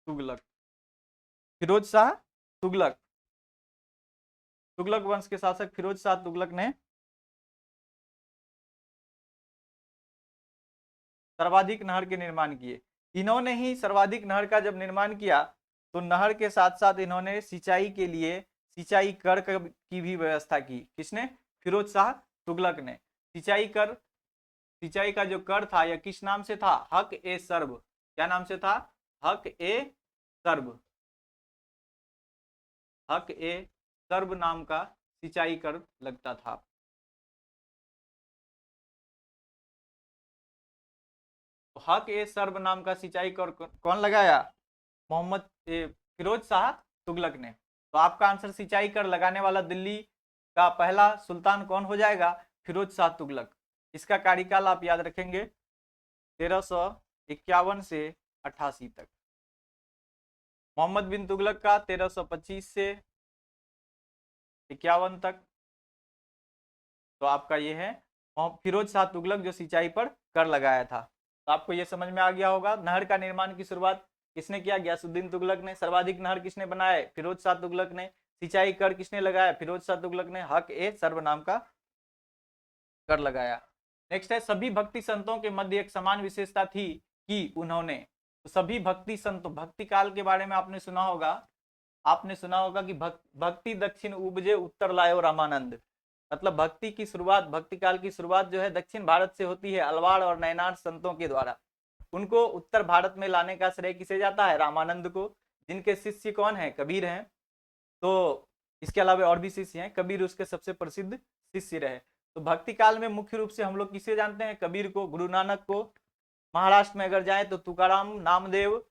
तुगलक, फिरोज शाह तुगलक, तुगलक वंश के शासक फिरोज शाह तुगलक ने सर्वाधिक नहर के निर्माण किए। इन्होंने ही सर्वाधिक नहर का जब निर्माण किया तो नहर के साथ साथ इन्होंने सिंचाई के लिए सिंचाई कर की भी व्यवस्था की। किसने, फिरोज शाह तुगलक ने। सिंचाई कर, सिंचाई का जो कर था यह किस नाम से था, हक ए सर्व। क्या नाम से था, हक ए सर्व, हक ए सर्व नाम का सिंचाई कर लगता था। तो हक ए सर्व नाम का सिंचाई कर कौन लगाया, मोहम्मद फिरोज शाह तुगलक ने। तो आपका आंसर सिंचाई कर लगाने वाला दिल्ली का पहला सुल्तान कौन हो जाएगा, फिरोज शाह तुगलक। इसका कार्यकाल आप याद रखेंगे 1351 से 88 तक। मोहम्मद बिन तुगलक का 1325 से 51 तक। तो आपका ये है फिरोज शाह तुगलक जो सिंचाई पर कर लगाया था। तो आपको ये समझ में आ गया होगा, नहर का निर्माण की शुरुआत किसने किया, गयासुद्दीन तुगलक ने। सर्वाधिक नहर किसने बनाए, फिरोज शाह तुगलक ने। सिंचाई कर किसने लगाया, फिरोज शाह तुगलक ने। हक ए सर्व नाम का कर लगाया। नेक्स्ट है, सभी भक्ति संतों के मध्य एक समान विशेषता थी कि उन्होंने। तो सभी भक्ति संतों, भक्ति काल के बारे में आपने सुना होगा, आपने सुना होगा कि भक्ति दक्षिण उपजे उत्तर लायो रामानंद। मतलब भक्ति की शुरुआत, भक्ति काल की शुरुआत जो है दक्षिण भारत से होती है, अलवाड़ और नयनार संतों के द्वारा। उनको उत्तर भारत में लाने का श्रेय किसे जाता है, रामानंद को, जिनके शिष्य कौन है, कबीर हैं। तो इसके अलावा और भी शिष्य हैं, कबीर उसके सबसे प्रसिद्ध शिष्य रहे। तो भक्ति काल में मुख्य रूप से हम लोग किसे जानते हैं, कबीर को, गुरु नानक को। महाराष्ट्र में अगर जाए तो तुकाराम, नामदेव,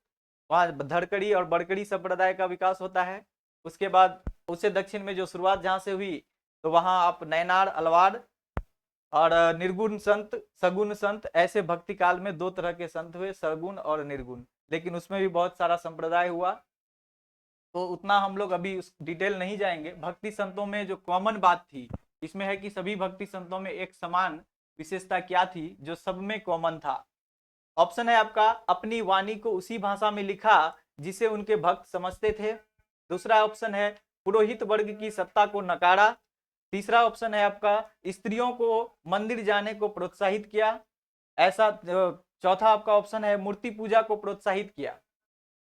वहाँ धड़कड़ी और बड़कड़ी संप्रदाय का विकास होता है। उसके बाद उससे दक्षिण में जो शुरुआत जहाँ से हुई, तो वहाँ आप नयनार, अलवाड़ और निर्गुण संत, सगुण संत, ऐसे भक्ति काल में दो तरह के संत हुए, सगुण और निर्गुण। लेकिन उसमें भी बहुत सारा संप्रदाय हुआ, तो उतना हम लोग अभी उस डिटेल नहीं जाएंगे। भक्ति संतों में जो कॉमन बात थी इसमें है कि सभी भक्ति संतों में एक समान विशेषता क्या थी जो सब में कॉमन था। ऑप्शन है आपका, अपनी वाणी को उसी भाषा में लिखा जिसे उनके भक्त समझते थे। दूसरा ऑप्शन है, पुरोहित वर्ग की सत्ता को नकारा। तीसरा ऑप्शन है आपका, स्त्रियों को मंदिर जाने को प्रोत्साहित किया। ऐसा चौथा आपका ऑप्शन है, मूर्ति पूजा को प्रोत्साहित किया।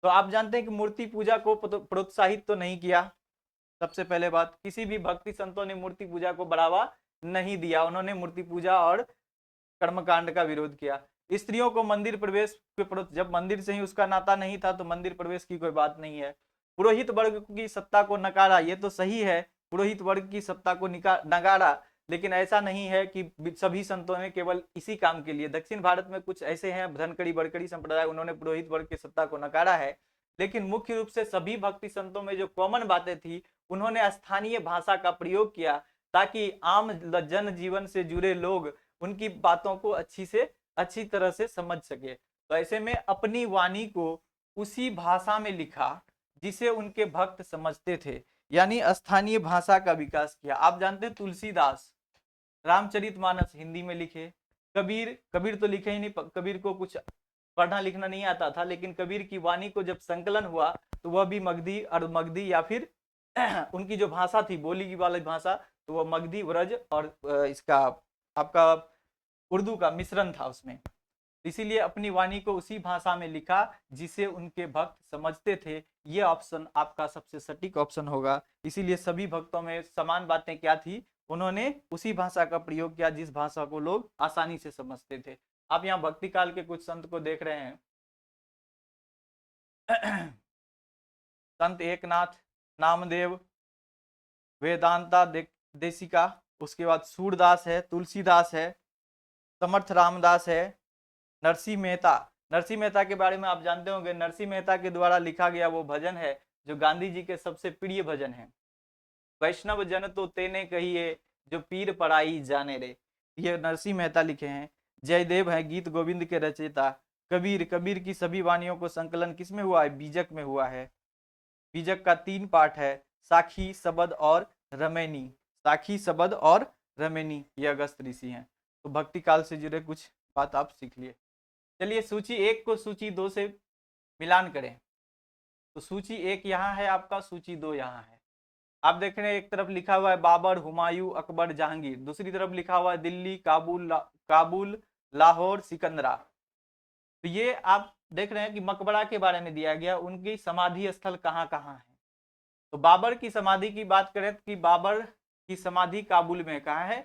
तो आप जानते हैं कि मूर्ति पूजा को प्रोत्साहित तो नहीं किया। सबसे पहले बात, किसी भी भक्ति संतों ने मूर्ति पूजा को बढ़ावा नहीं दिया, उन्होंने मूर्ति पूजा और कर्मकांड का विरोध किया। स्त्रियों को मंदिर प्रवेश के, जब मंदिर से ही उसका नाता नहीं था तो मंदिर प्रवेश की कोई बात नहीं है। पुरोहित वर्ग की सत्ता को नकारा, ये तो सही है, पुरोहित वर्ग की सत्ता को नकारा, लेकिन ऐसा नहीं है कि सभी संतों ने केवल इसी काम के लिए, दक्षिण भारत में कुछ ऐसे हैं धनकड़ी बड़कड़ी संप्रदाय, उन्होंने पुरोहित वर्ग की सत्ता को नकारा है, लेकिन मुख्य रूप से सभी भक्ति संतों में जो कॉमन बातें थी उन्होंने स्थानीय भाषा का प्रयोग किया ताकि आम जन जीवन से जुड़े लोग उनकी बातों को अच्छी तरह से समझ सके। तो ऐसे में अपनी वाणी को उसी भाषा में लिखा जिसे उनके भक्त समझते थे, यानी स्थानीय भाषा का विकास किया। आप जानते हैं तुलसीदास रामचरितमानस हिंदी में लिखे, कबीर तो लिखे ही नहीं, कबीर को कुछ पढ़ना लिखना नहीं आता था, लेकिन कबीर की वाणी को जब संकलन हुआ तो वह भी मगधी और मगधी या फिर उनकी जो भाषा थी बोली की वाली भाषा, तो वह मगधी व्रज और इसका आपका उर्दू का मिश्रण था उसमें। इसीलिए अपनी वाणी को उसी भाषा में लिखा जिसे उनके भक्त समझते थे। ये ऑप्शन आपका सबसे सटीक ऑप्शन होगा। इसीलिए सभी भक्तों में समान बातें क्या थी, उन्होंने उसी भाषा का प्रयोग किया जिस भाषा को लोग आसानी से समझते थे। आप यहाँ भक्ति काल के कुछ संत को देख रहे हैं। संत एकनाथ, नामदेव, वेदांता देशिका, उसके बाद सूरदास है, तुलसीदास है, समर्थ रामदास है, नरसिंह मेहता। नरसिंह मेहता के बारे में आप जानते होंगे, नरसिंह मेहता के द्वारा लिखा गया वो भजन है जो गांधी जी के सबसे प्रिय भजन है, वैष्णव जन तो तेने कहिए जो पीर पराई जाने रे। ये नरसिंह मेहता लिखे हैं। जयदेव है गीत गोविंद के रचयिता। कबीर की सभी वाणियों को संकलन किसमें हुआ है, बीजक में हुआ है। बीजक का 3 पार्ट है, साखी, सबद और रमैनी। साखी, सबद और रमैनी, ये अगस्त ऋषि हैं। तो भक्ति काल से जुड़े कुछ बात आप सीख लिए। चलिए सूची 1 को सूची 2 से मिलान करें। तो सूची 1 यहाँ है आपका, सूची 2 यहाँ है। आप देख रहे हैं एक तरफ लिखा हुआ है बाबर, हुमायूं, अकबर, जहांगीर, दूसरी तरफ लिखा हुआ है दिल्ली, काबुल, लाहौर, सिकंदरा। तो ये आप देख रहे हैं कि मकबरा के बारे में दिया गया, उनकी समाधि स्थल कहाँ कहाँ है। तो बाबर की समाधि की बात करें कि बाबर की समाधि काबुल में, कहाँ है,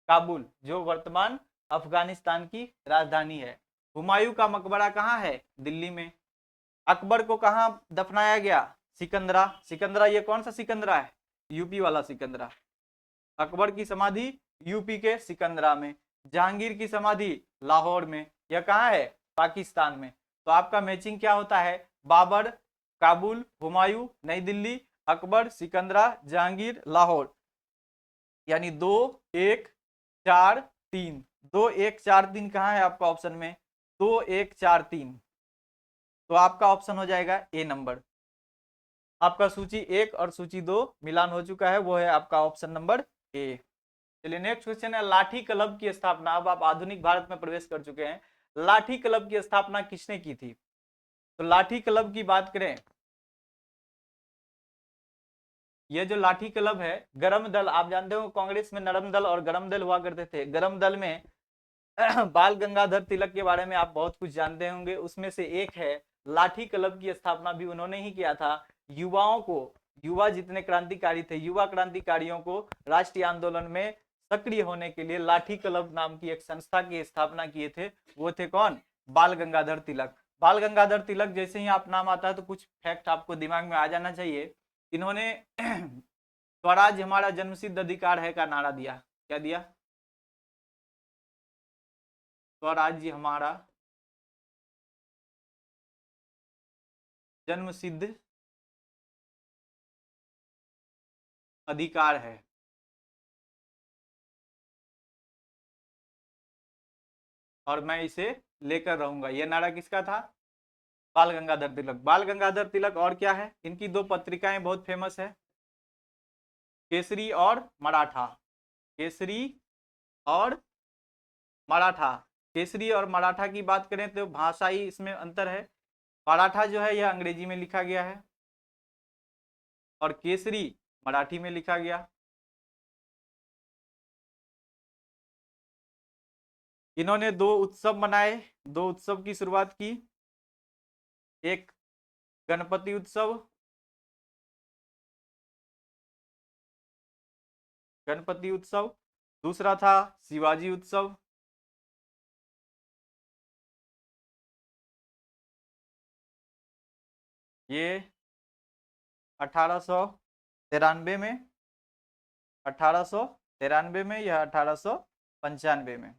काबुल, जो वर्तमान अफगानिस्तान की राजधानी है। हुमायूं का मकबरा कहाँ है, दिल्ली में। अकबर को कहाँ दफनाया गया, सिकंदरा। सिकंदरा ये कौन सा सिकंदरा है, यूपी वाला सिकंदरा। अकबर की समाधि यूपी के सिकंदरा में। जहांगीर की समाधि लाहौर में। यह कहाँ है, पाकिस्तान में। तो आपका मैचिंग क्या होता है, बाबर काबुल, हुमायूं नई दिल्ली, अकबर सिकंदरा, जहांगीर लाहौर, यानी 2 1 4 3। 2 1 4 3 कहाँ है आपका ऑप्शन में, 2 1 4 3। तो आपका ऑप्शन हो जाएगा ए नंबर। आपका सूची 1 और सूची 2 मिलान हो चुका है, वो है आपका ऑप्शन नंबर ए। चलिए नेक्स्ट क्वेश्चन है, लाठी क्लब की स्थापना। अब आप आधुनिक भारत में प्रवेश कर चुके हैं। लाठी क्लब की स्थापना किसने की थी। तो लाठी क्लब की बात करें, ये जो लाठी क्लब है, गरम दल, आप जानते हो कांग्रेस में नरम दल और गरम दल हुआ करते थे। गरम दल में बाल गंगाधर तिलक के बारे में आप बहुत कुछ जानते होंगे, उसमें से एक है। लाठी क्लब की स्थापना भी उन्होंने ही किया था। युवाओं को, युवा जितने क्रांतिकारी थे, युवा क्रांतिकारियों को राष्ट्रीय आंदोलन में सक्रिय होने के लिए लाठी क्लब नाम की एक संस्था की स्थापना किए थे। वो थे कौन, बाल गंगाधर तिलक। बाल गंगाधर तिलक जैसे ही आप नाम आता है तो कुछ फैक्ट आपको दिमाग में आ जाना चाहिए। इन्होंने स्वराज हमारा जन्मसिद्ध अधिकार है का नारा दिया। क्या दिया, स्वराज्य हमारा जन्मसिद्ध अधिकार है। और मैं इसे लेकर रहूंगा, यह नारा किसका था, बाल गंगाधर तिलक। बाल गंगाधर तिलक और क्या है, इनकी 2 पत्रिकाएं बहुत फेमस है, केसरी और मराठा। केसरी और मराठा। केसरी और मराठा की बात करें तो भाषाई इसमें अंतर है। मराठा जो है यह अंग्रेजी में लिखा गया है और केसरी मराठी में लिखा गया। इन्होंने दो उत्सव मनाए, दो उत्सव की शुरुआत की। एक गणपति उत्सव, गणपति उत्सव, दूसरा था शिवाजी उत्सव। ये 1893 में, 1893 में या 1895 में।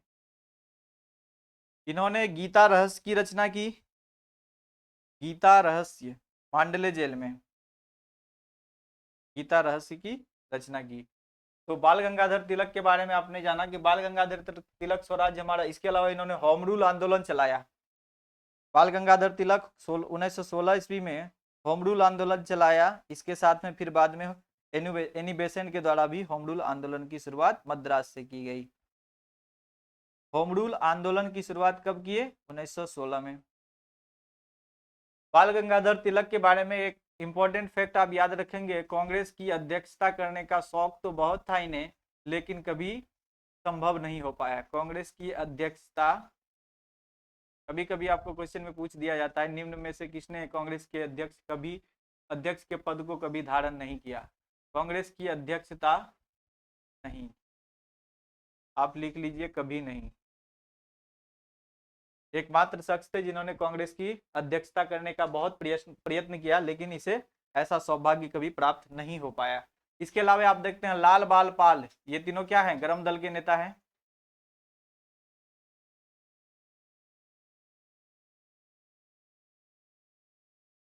इन्होंने गीता रहस्य की रचना की, गीता रहस्य, मांडले जेल में गीता रहस्य की रचना की। तो बाल गंगाधर तिलक के बारे में आपने जाना कि बाल गंगाधर तिलक स्वराज हमारा। इसके अलावा इन्होंने होम रूल आंदोलन चलाया। बाल गंगाधर तिलक 1916 ईस्वी में होम रूल आंदोलन चलाया। इसके साथ में फिर बाद में एनी बेसेंट के द्वारा भी होम रूल आंदोलन की शुरुआत मद्रास से की गई। होम रूल आंदोलन की शुरुआत कब किए? 1916 में। बाल गंगाधर तिलक के बारे में एक इंपॉर्टेंट फैक्ट आप याद रखेंगे, कांग्रेस की अध्यक्षता करने का शौक तो बहुत था इन्हें, लेकिन कभी संभव नहीं हो पाया कांग्रेस की अध्यक्षता। कभी कभी आपको क्वेश्चन में पूछ दिया जाता है निम्न में से किसने कांग्रेस के अध्यक्ष के पद को कभी धारण नहीं किया? कांग्रेस की अध्यक्षता नहीं, आप लिख लीजिए कभी नहीं। एकमात्र शख्स थे जिन्होंने कांग्रेस की अध्यक्षता करने का बहुत प्रयत्न किया, लेकिन इसे ऐसा सौभाग्य कभी प्राप्त नहीं हो पाया। इसके अलावा आप देखते हैं लाल बाल पाल, ये तीनों क्या हैं? गरम दल के नेता हैं।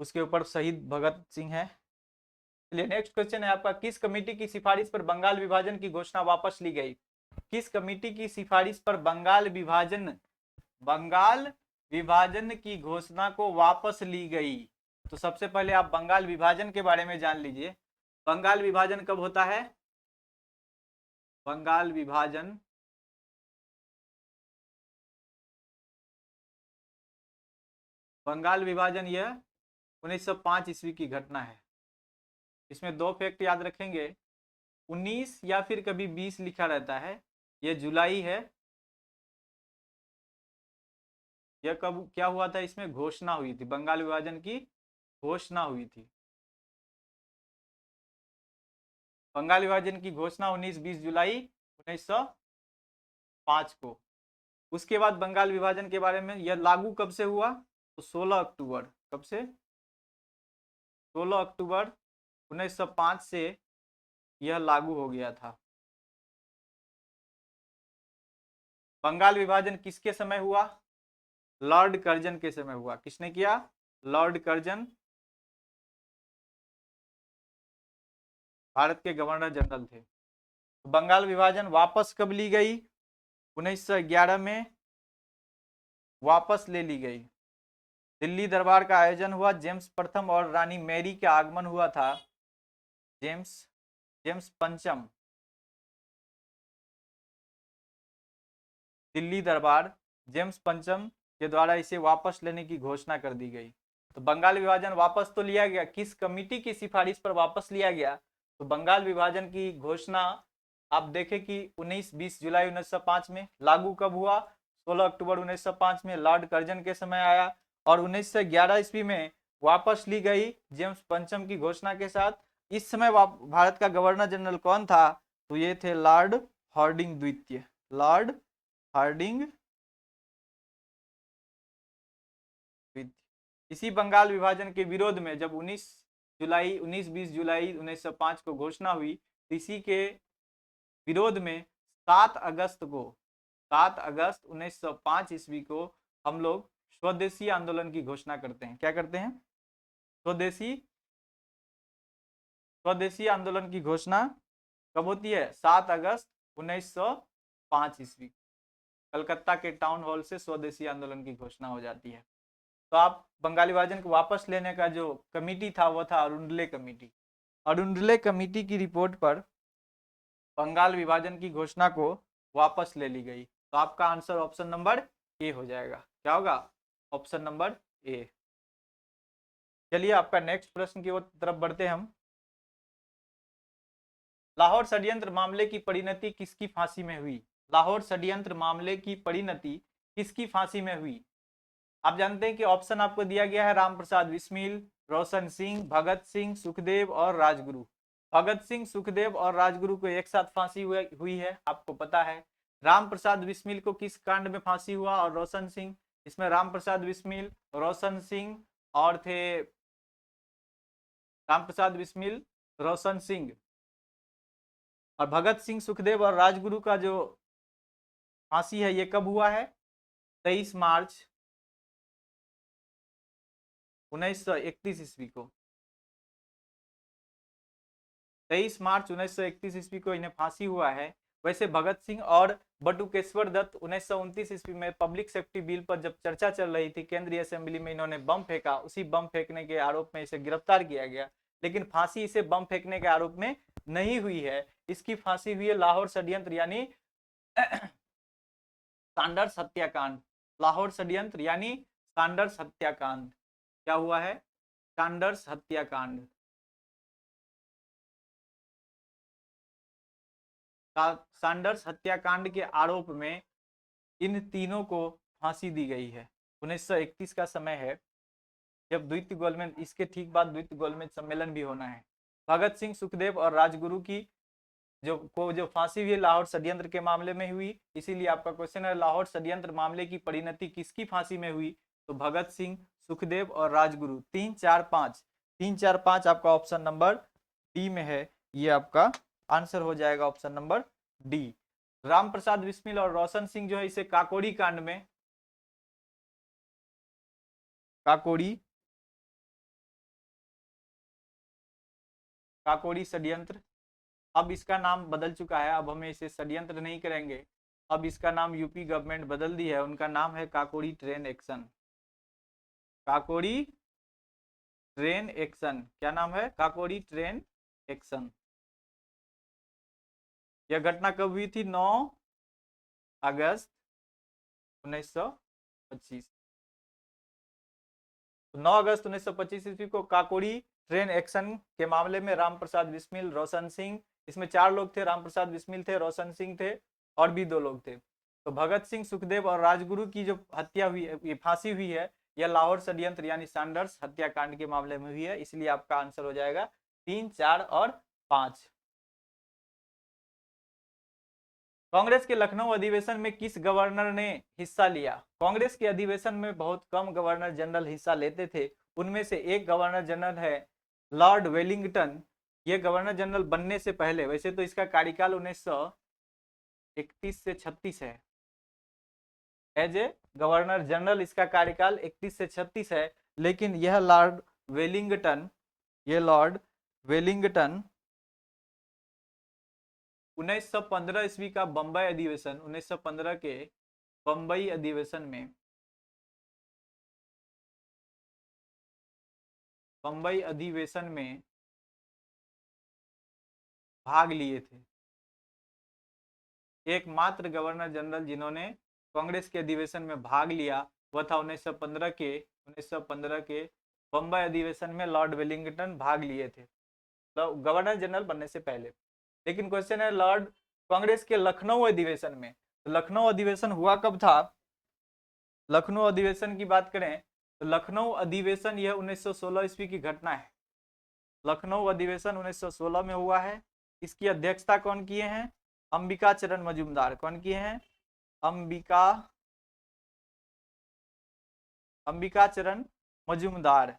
उसके ऊपर शहीद भगत सिंह है। चलिए नेक्स्ट क्वेश्चन है आपका, किस कमेटी की सिफारिश पर बंगाल विभाजन की घोषणा वापस ली गई? किस कमेटी की सिफारिश पर बंगाल विभाजन की घोषणा को वापस ली गई? तो सबसे पहले आप बंगाल विभाजन के बारे में जान लीजिए। बंगाल विभाजन कब होता है? बंगाल विभाजन यह 1905 ईस्वी की घटना है। इसमें दो फैक्ट याद रखेंगे, 19 या फिर कभी 20 लिखा रहता है, यह जुलाई है। यह कब क्या हुआ था? इसमें घोषणा हुई थी, बंगाल विभाजन की घोषणा हुई थी। बंगाल विभाजन की घोषणा 19-20 जुलाई 1905 को। उसके बाद बंगाल विभाजन के बारे में, यह लागू कब से हुआ? तो 16 अक्टूबर। कब से? 16 अक्टूबर 1905 से यह लागू हो गया था। बंगाल विभाजन किसके समय हुआ? लॉर्ड कर्जन के समय हुआ। किसने किया? लॉर्ड कर्जन, भारत के गवर्नर जनरल थे। तो बंगाल विभाजन वापस कब ली गई? 1911 में वापस ले ली गई। दिल्ली दरबार का आयोजन हुआ, जेम्स प्रथम और रानी मैरी का आगमन हुआ था। जेम्स पंचम, दिल्ली दरबार जेम्स पंचम के द्वारा इसे वापस लेने की घोषणा कर दी गई। तो बंगाल विभाजन वापस तो लिया गया, किस कमिटी की सिफारिश पर वापस लिया गया? तो बंगाल विभाजन की घोषणा आप देखें कि 19-20 जुलाई 1905 में। लागू कब हुआ? 16 अक्टूबर 1905 में, लॉर्ड कर्जन के समय आया। और 1911 ईस्वी में वापस ली गई जेम्स पंचम की घोषणा के साथ। इस समय भारत का गवर्नर जनरल कौन था? तो ये थे लॉर्ड हार्डिंग द्वितीय, लॉर्ड हार्डिंग। इसी बंगाल विभाजन के विरोध में जब 19-20 जुलाई 1905 को घोषणा हुई, तो इसी के विरोध में 7 अगस्त 1905 ईस्वी को हम लोग स्वदेशी आंदोलन की घोषणा करते हैं। क्या करते हैं? स्वदेशी आंदोलन की घोषणा कब होती है? 7 अगस्त 1905 ईस्वी, कलकत्ता के टाउन हॉल से स्वदेशी आंदोलन की घोषणा हो जाती है। तो आप बंगाली विभाजन को वापस लेने का जो कमेटी था वो था अरुणडले कमेटी। अरुणडले कमेटी की रिपोर्ट पर बंगाल विभाजन की घोषणा को वापस ले ली गई। तो आपका आंसर ऑप्शन नंबर ए हो जाएगा। क्या होगा? Option number A. चलिए आपका नेक्स्ट प्रश्न की ओर तरफ बढ़ते हैं हम। लाहौर षड्यंत्र मामले की परिणति किसकी फांसी में हुई? लाहौर षड्यंत्र मामले की परिणति किसकी फांसी में हुई? आप जानते हैं कि ऑप्शन आपको दिया गया है रामप्रसाद बिस्मिल, रोशन सिंह, भगत सिंह, सुखदेव और राजगुरु। भगत सिंह, सुखदेव और राजगुरु को एक साथ फांसी हुई है, आपको पता है। रामप्रसाद बिस्मिल को किस कांड में फांसी हुआ और रोशन सिंह? इसमें रामप्रसाद बिस्मिल, रोशन सिंह और थे रामप्रसाद बिस्मिल, रोशन सिंह और भगत सिंह, सुखदेव और राजगुरु का जो फांसी है ये कब हुआ है? 23 मार्च 1931 ईस्वी को। 23 मार्च 1931 ईस्वी को इन्हें फांसी हुआ है। वैसे भगत सिंह और बटुकेश्वर दत्त 1929 ईस्वी में पब्लिक सेफ्टी बिल पर जब चर्चा चल रही थी, केंद्रीय असेंबली में इन्होंने बम फेंका, उसी बम फेंकने के आरोप में इसे गिरफ्तार किया गया, लेकिन फांसी इसे बम फेंकने के आरोप में नहीं हुई है। इसकी फांसी हुई है लाहौर षड्यंत्र यानी सैंडर्स हत्याकांड। लाहौर षड्यंत्र यानी सैंडर्स हत्याकांड। क्या हुआ है? सैंडर्स हत्याकांड। सैंडर्स हत्याकांड के आरोप में इन तीनों को फांसी दी गई है। 1931 का समय है जब द्वितीय गोलमेज, इसके ठीक बाद द्वितीय गोलमेज सम्मेलन भी होना है। भगत सिंह, सुखदेव और राजगुरु की जो फांसी हुई लाहौर षड्यंत्र के मामले में हुई। इसीलिए आपका क्वेश्चन है लाहौर षड्यंत्र मामले की परिणति किसकी फांसी में हुई? तो भगत सिंह, सुखदेव और राजगुरु। 3, 4, 5, 3, 4, 5 आपका ऑप्शन नंबर डी में है। ये आपका आंसर हो जाएगा option number D. Ramprasad Bismil और रोशन सिंह जो है इसे काकोरी कांड में, काकोरी षड्यंत्र, अब इसका नाम बदल चुका है, अब हमें इसे षड्यंत्र नहीं करेंगे, अब इसका नाम यूपी गवर्नमेंट बदल दी है, उनका नाम है Kakori train action. Kakori train action, क्या नाम है? Kakori train action. यह घटना कब हुई थी? 9 अगस्त 1925। 9 अगस्त 1925 ईस्वी को काकोरी ट्रेन एक्शन के मामले में रामप्रसाद बिस्मिल, रोशन सिंह, इसमें 4 लोग थे, रामप्रसाद बिस्मिल थे, रोशन सिंह थे और भी 2 लोग थे। तो भगत सिंह, सुखदेव और राजगुरु की जो हत्या हुई है, ये फांसी हुई है, यह लाहौर षड्यंत्र यानी सैंडर्स हत्याकांड के मामले में हुई है। इसलिए आपका आंसर हो जाएगा 3, 4 और 5। कांग्रेस के लखनऊ अधिवेशन में किस गवर्नर ने हिस्सा लिया? कांग्रेस के अधिवेशन में बहुत कम गवर्नर जनरल हिस्सा लेते थे, उनमें से एक गवर्नर जनरल है लॉर्ड वेलिंगटन। ये गवर्नर जनरल बनने से पहले, वैसे तो इसका कार्यकाल 1931 से 36 है, एज ए गवर्नर जनरल इसका कार्यकाल 31 से 36 है, लेकिन यह लॉर्ड वेलिंगटन 1915 ईस्वी का बम्बई अधिवेशन, 1915 के बम्बई अधिवेशन में भाग लिए थे। एकमात्र गवर्नर जनरल जिन्होंने कांग्रेस के अधिवेशन में भाग लिया वह था 1915 के बम्बई अधिवेशन में लॉर्ड वेलिंगटन भाग लिए थे, तो गवर्नर जनरल बनने से पहले। लेकिन क्वेश्चन है लॉर्ड कांग्रेस के लखनऊ अधिवेशन में, तो लखनऊ अधिवेशन हुआ कब था? लखनऊ अधिवेशन की बात करें तो लखनऊ अधिवेशन यह 1916 ईस्वी की घटना है। लखनऊ अधिवेशन 1916 में हुआ है। इसकी अध्यक्षता कौन किए हैं? अंबिका चरण मजूमदार। कौन किए हैं? अंबिका चरण मजूमदार।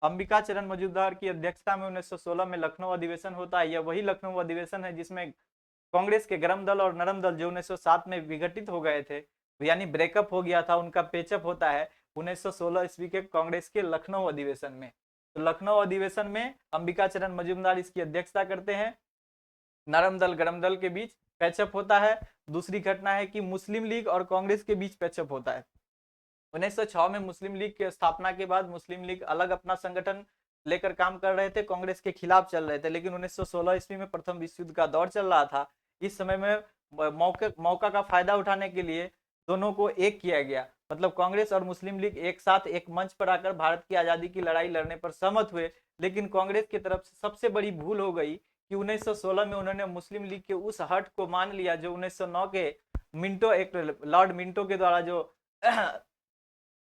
अंबिका चरण मजूमदार की अध्यक्षता में 1916 में लखनऊ अधिवेशन होता है। यह वही लखनऊ अधिवेशन है जिसमें कांग्रेस के गरम दल और नरम दल जो 1907 में विघटित हो गए थे, यानी ब्रेकअप हो गया था, उनका पेचअप होता है 1916 ईस्वी के कांग्रेस के लखनऊ अधिवेशन में। तो लखनऊ अधिवेशन में अंबिका चरण मजूमदार इसकी अध्यक्षता करते हैं। नरम दल गरम दल के बीच पैचअप होता है। दूसरी घटना है कि मुस्लिम लीग और कांग्रेस के बीच पैचअप होता है। 1906 में मुस्लिम लीग की स्थापना के बाद मुस्लिम लीग अलग अपना संगठन लेकर काम कर रहे थे, कांग्रेस के खिलाफ चल रहे थे। लेकिन 1916 ईस्वी में प्रथम विश्व युद्ध का दौर चल रहा था। इस समय में मौका का फायदा उठाने के लिए दोनों को एक किया गया, मतलब कांग्रेस और मुस्लिम लीग एक साथ एक मंच पर आकर भारत की आजादी की लड़ाई लड़ने पर सहमत हुए। लेकिन कांग्रेस की तरफ से सबसे बड़ी भूल हो गई कि 1916 में उन्होंने मुस्लिम लीग के उस हट को मान लिया जो 1909 के मिंटो एक्ट, लॉर्ड मिंटो के द्वारा जो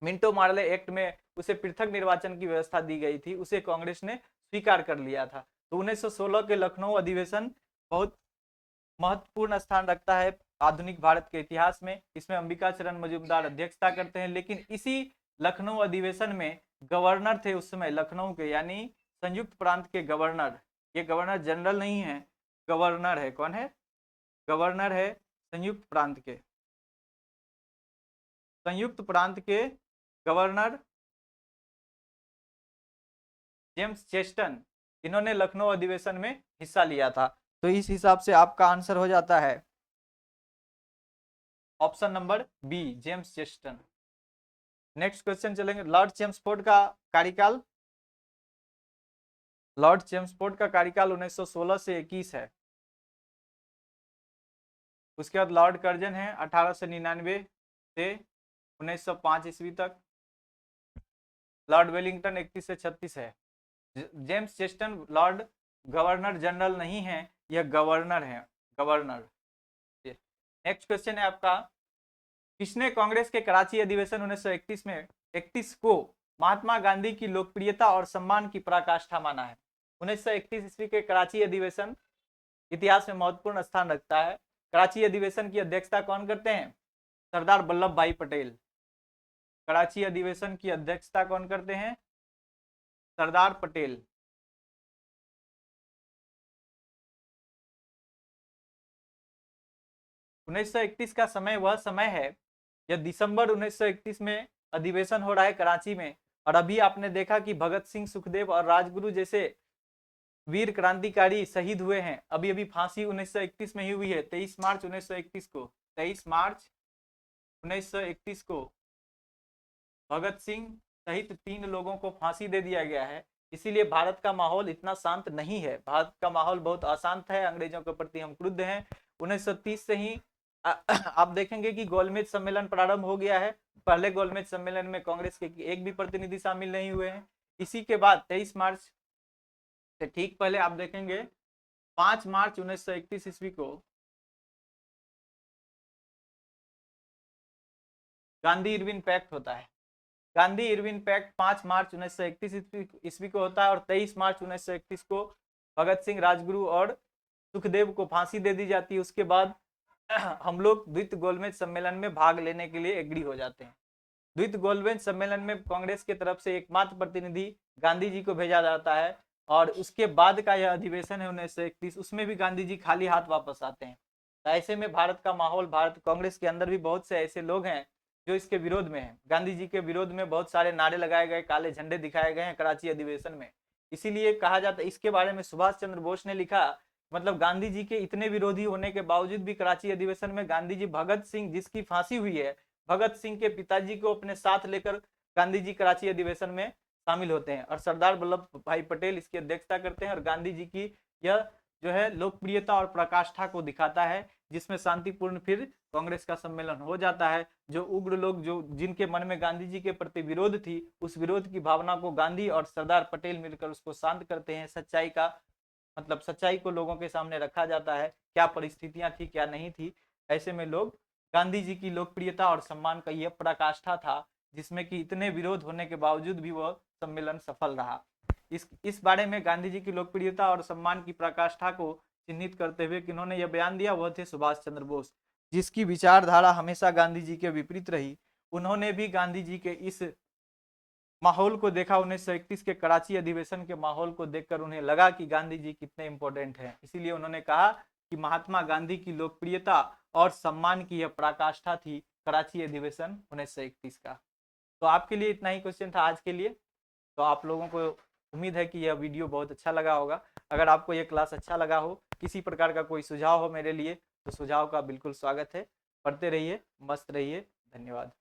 मिंटो मार्ले एक्ट में उसे पृथक निर्वाचन की व्यवस्था दी गई थी, उसे कांग्रेस ने स्वीकार कर लिया था। तो 1916 के लखनऊ अधिवेशन बहुत महत्वपूर्ण स्थान रखता है आधुनिक भारत के इतिहास में। इसमें अंबिका चरण मजूमदार अध्यक्षता करते हैं। लेकिन इसी लखनऊ अधिवेशन में गवर्नर थे उस समय लखनऊ के, यानी संयुक्त प्रांत के गवर्नर। ये गवर्नर जनरल नहीं है, गवर्नर है। कौन है? गवर्नर है संयुक्त प्रांत के, संयुक्त प्रांत के गवर्नर जेम्स चेस्टन। इन्होंने लखनऊ अधिवेशन में हिस्सा लिया था। तो इस हिसाब से आपका आंसर हो जाता है option number B, James Cheston. Next question चलेंगे। लॉर्ड चेम्सफोर्ड का कार्यकाल, लॉर्ड चेम्सफोर्ड का कार्यकाल 1916 से 21 है। उसके बाद लॉर्ड कर्जन है 1899 से 1905 ईस्वी तक। लॉर्ड वेलिंगटन 31 से 36 है। जेम्स चेस्टन लॉर्ड गवर्नर जनरल नहीं है, यह गवर्नर है, गवर्नर। नेक्स्ट क्वेश्चन है आपका, किसने कांग्रेस के कराची अधिवेशन 1931 में 31 को महात्मा गांधी की लोकप्रियता और सम्मान की पराकाष्ठा माना है? 1931 ईस्वी के कराची अधिवेशन इतिहास में महत्वपूर्ण स्थान रखता है। कराची अधिवेशन की अध्यक्षता कौन करते हैं? सरदार वल्लभ भाई पटेल। कराची अधिवेशन की अध्यक्षता कौन करते हैं? सरदार पटेल। उन्नीस सौ 1931 का समय वह समय है जब दिसंबर 1931 में अधिवेशन हो रहा है कराची में, और अभी आपने देखा कि भगत सिंह, सुखदेव और राजगुरु जैसे वीर क्रांतिकारी शहीद हुए हैं। अभी अभी फांसी 1931 में ही हुई है, 23 मार्च 1931 को। 23 मार्च 1931 को भगत सिंह सहित 3 लोगों को फांसी दे दिया गया है। इसीलिए भारत का माहौल इतना शांत नहीं है, भारत का माहौल बहुत अशांत है, अंग्रेजों के प्रति हम क्रुद्ध हैं। 1930 से ही आप देखेंगे कि गोलमेज सम्मेलन प्रारंभ हो गया है। पहले गोलमेज सम्मेलन में कांग्रेस के एक भी प्रतिनिधि शामिल नहीं हुए हैं। इसी के बाद 23 मार्च से ठीक पहले आप देखेंगे 5 मार्च 1931 ईस्वी को गांधी इरविन पैक्ट होता है। गांधी इरविन पैक्ट 5 मार्च 1931 ईस्वी को होता है, और 23 मार्च 1931 को भगत सिंह, राजगुरु और सुखदेव को फांसी दे दी जाती है। उसके बाद हम लोग द्वितीय गोलमेज सम्मेलन में भाग लेने के लिए एग्री हो जाते हैं। द्वितीय गोलमेज सम्मेलन में कांग्रेस की तरफ से एकमात्र प्रतिनिधि गांधी जी को भेजा जाता है, और उसके बाद का यह अधिवेशन है 1931, उसमें भी गांधी जी खाली हाथ वापस आते हैं। तो ऐसे में भारत का माहौल, भारत कांग्रेस के अंदर भी बहुत से ऐसे लोग हैं जो इसके विरोध में है। गांधी जी के विरोध में बहुत सारे नारे लगाए गए, काले झंडे दिखाए गए हैं कराची अधिवेशन में। इसीलिए कहा जाता है, इसके बारे में सुभाष चंद्र बोस ने लिखा, मतलब गांधी जी के इतने विरोधी होने के बावजूद भी कराची अधिवेशन में गांधी जी, भगत सिंह जिसकी फांसी हुई है, भगत सिंह के पिताजी को अपने साथ लेकर गांधी जी कराची अधिवेशन में शामिल होते हैं, और सरदार वल्लभ भाई पटेल इसकी अध्यक्षता करते हैं। और गांधी जी की यह जो है लोकप्रियता और प्रकाष्ठा को दिखाता है, जिसमें शांतिपूर्ण फिर कांग्रेस का सम्मेलन हो जाता है। जो उग्र लोग, जो जिनके मन में गांधी जी के प्रति विरोध थी, उस विरोध की भावना को गांधी और सरदार पटेल मिलकर उसको शांत करते हैं। सच्चाई का मतलब सच्चाई को लोगों के सामने रखा जाता है, क्या परिस्थितियां थी क्या नहीं थी। ऐसे में लोग गांधी जी की लोकप्रियता और सम्मान का यह पराकाष्ठा था, जिसमें कि इतने विरोध होने के बावजूद भी वह सम्मेलन सफल रहा। इस बारे में गांधी जी की लोकप्रियता और सम्मान की पराकाष्ठा को चिन्हित करते हुए किन्होंने यह बयान दिया, वह थे सुभाष चंद्र बोस, जिसकी विचारधारा हमेशा गांधी जी के विपरीत रही। उन्होंने भी गांधी जी के इस माहौल को देखा, 1931 के कराची अधिवेशन के माहौल को देखकर उन्हें लगा कि गांधी जी कितने इंपॉर्टेंट हैं। इसीलिए उन्होंने कहा कि महात्मा गांधी की लोकप्रियता और सम्मान की यह पराकाष्ठा थी कराची अधिवेशन 1931 का। तो आपके लिए इतना ही क्वेश्चन था आज के लिए। तो आप लोगों को उम्मीद है कि यह वीडियो बहुत अच्छा लगा होगा। अगर आपको यह क्लास अच्छा लगा हो, किसी प्रकार का कोई सुझाव हो मेरे लिए, तो सुझाव का बिल्कुल स्वागत है। पढ़ते रहिए, मस्त रहिए। धन्यवाद।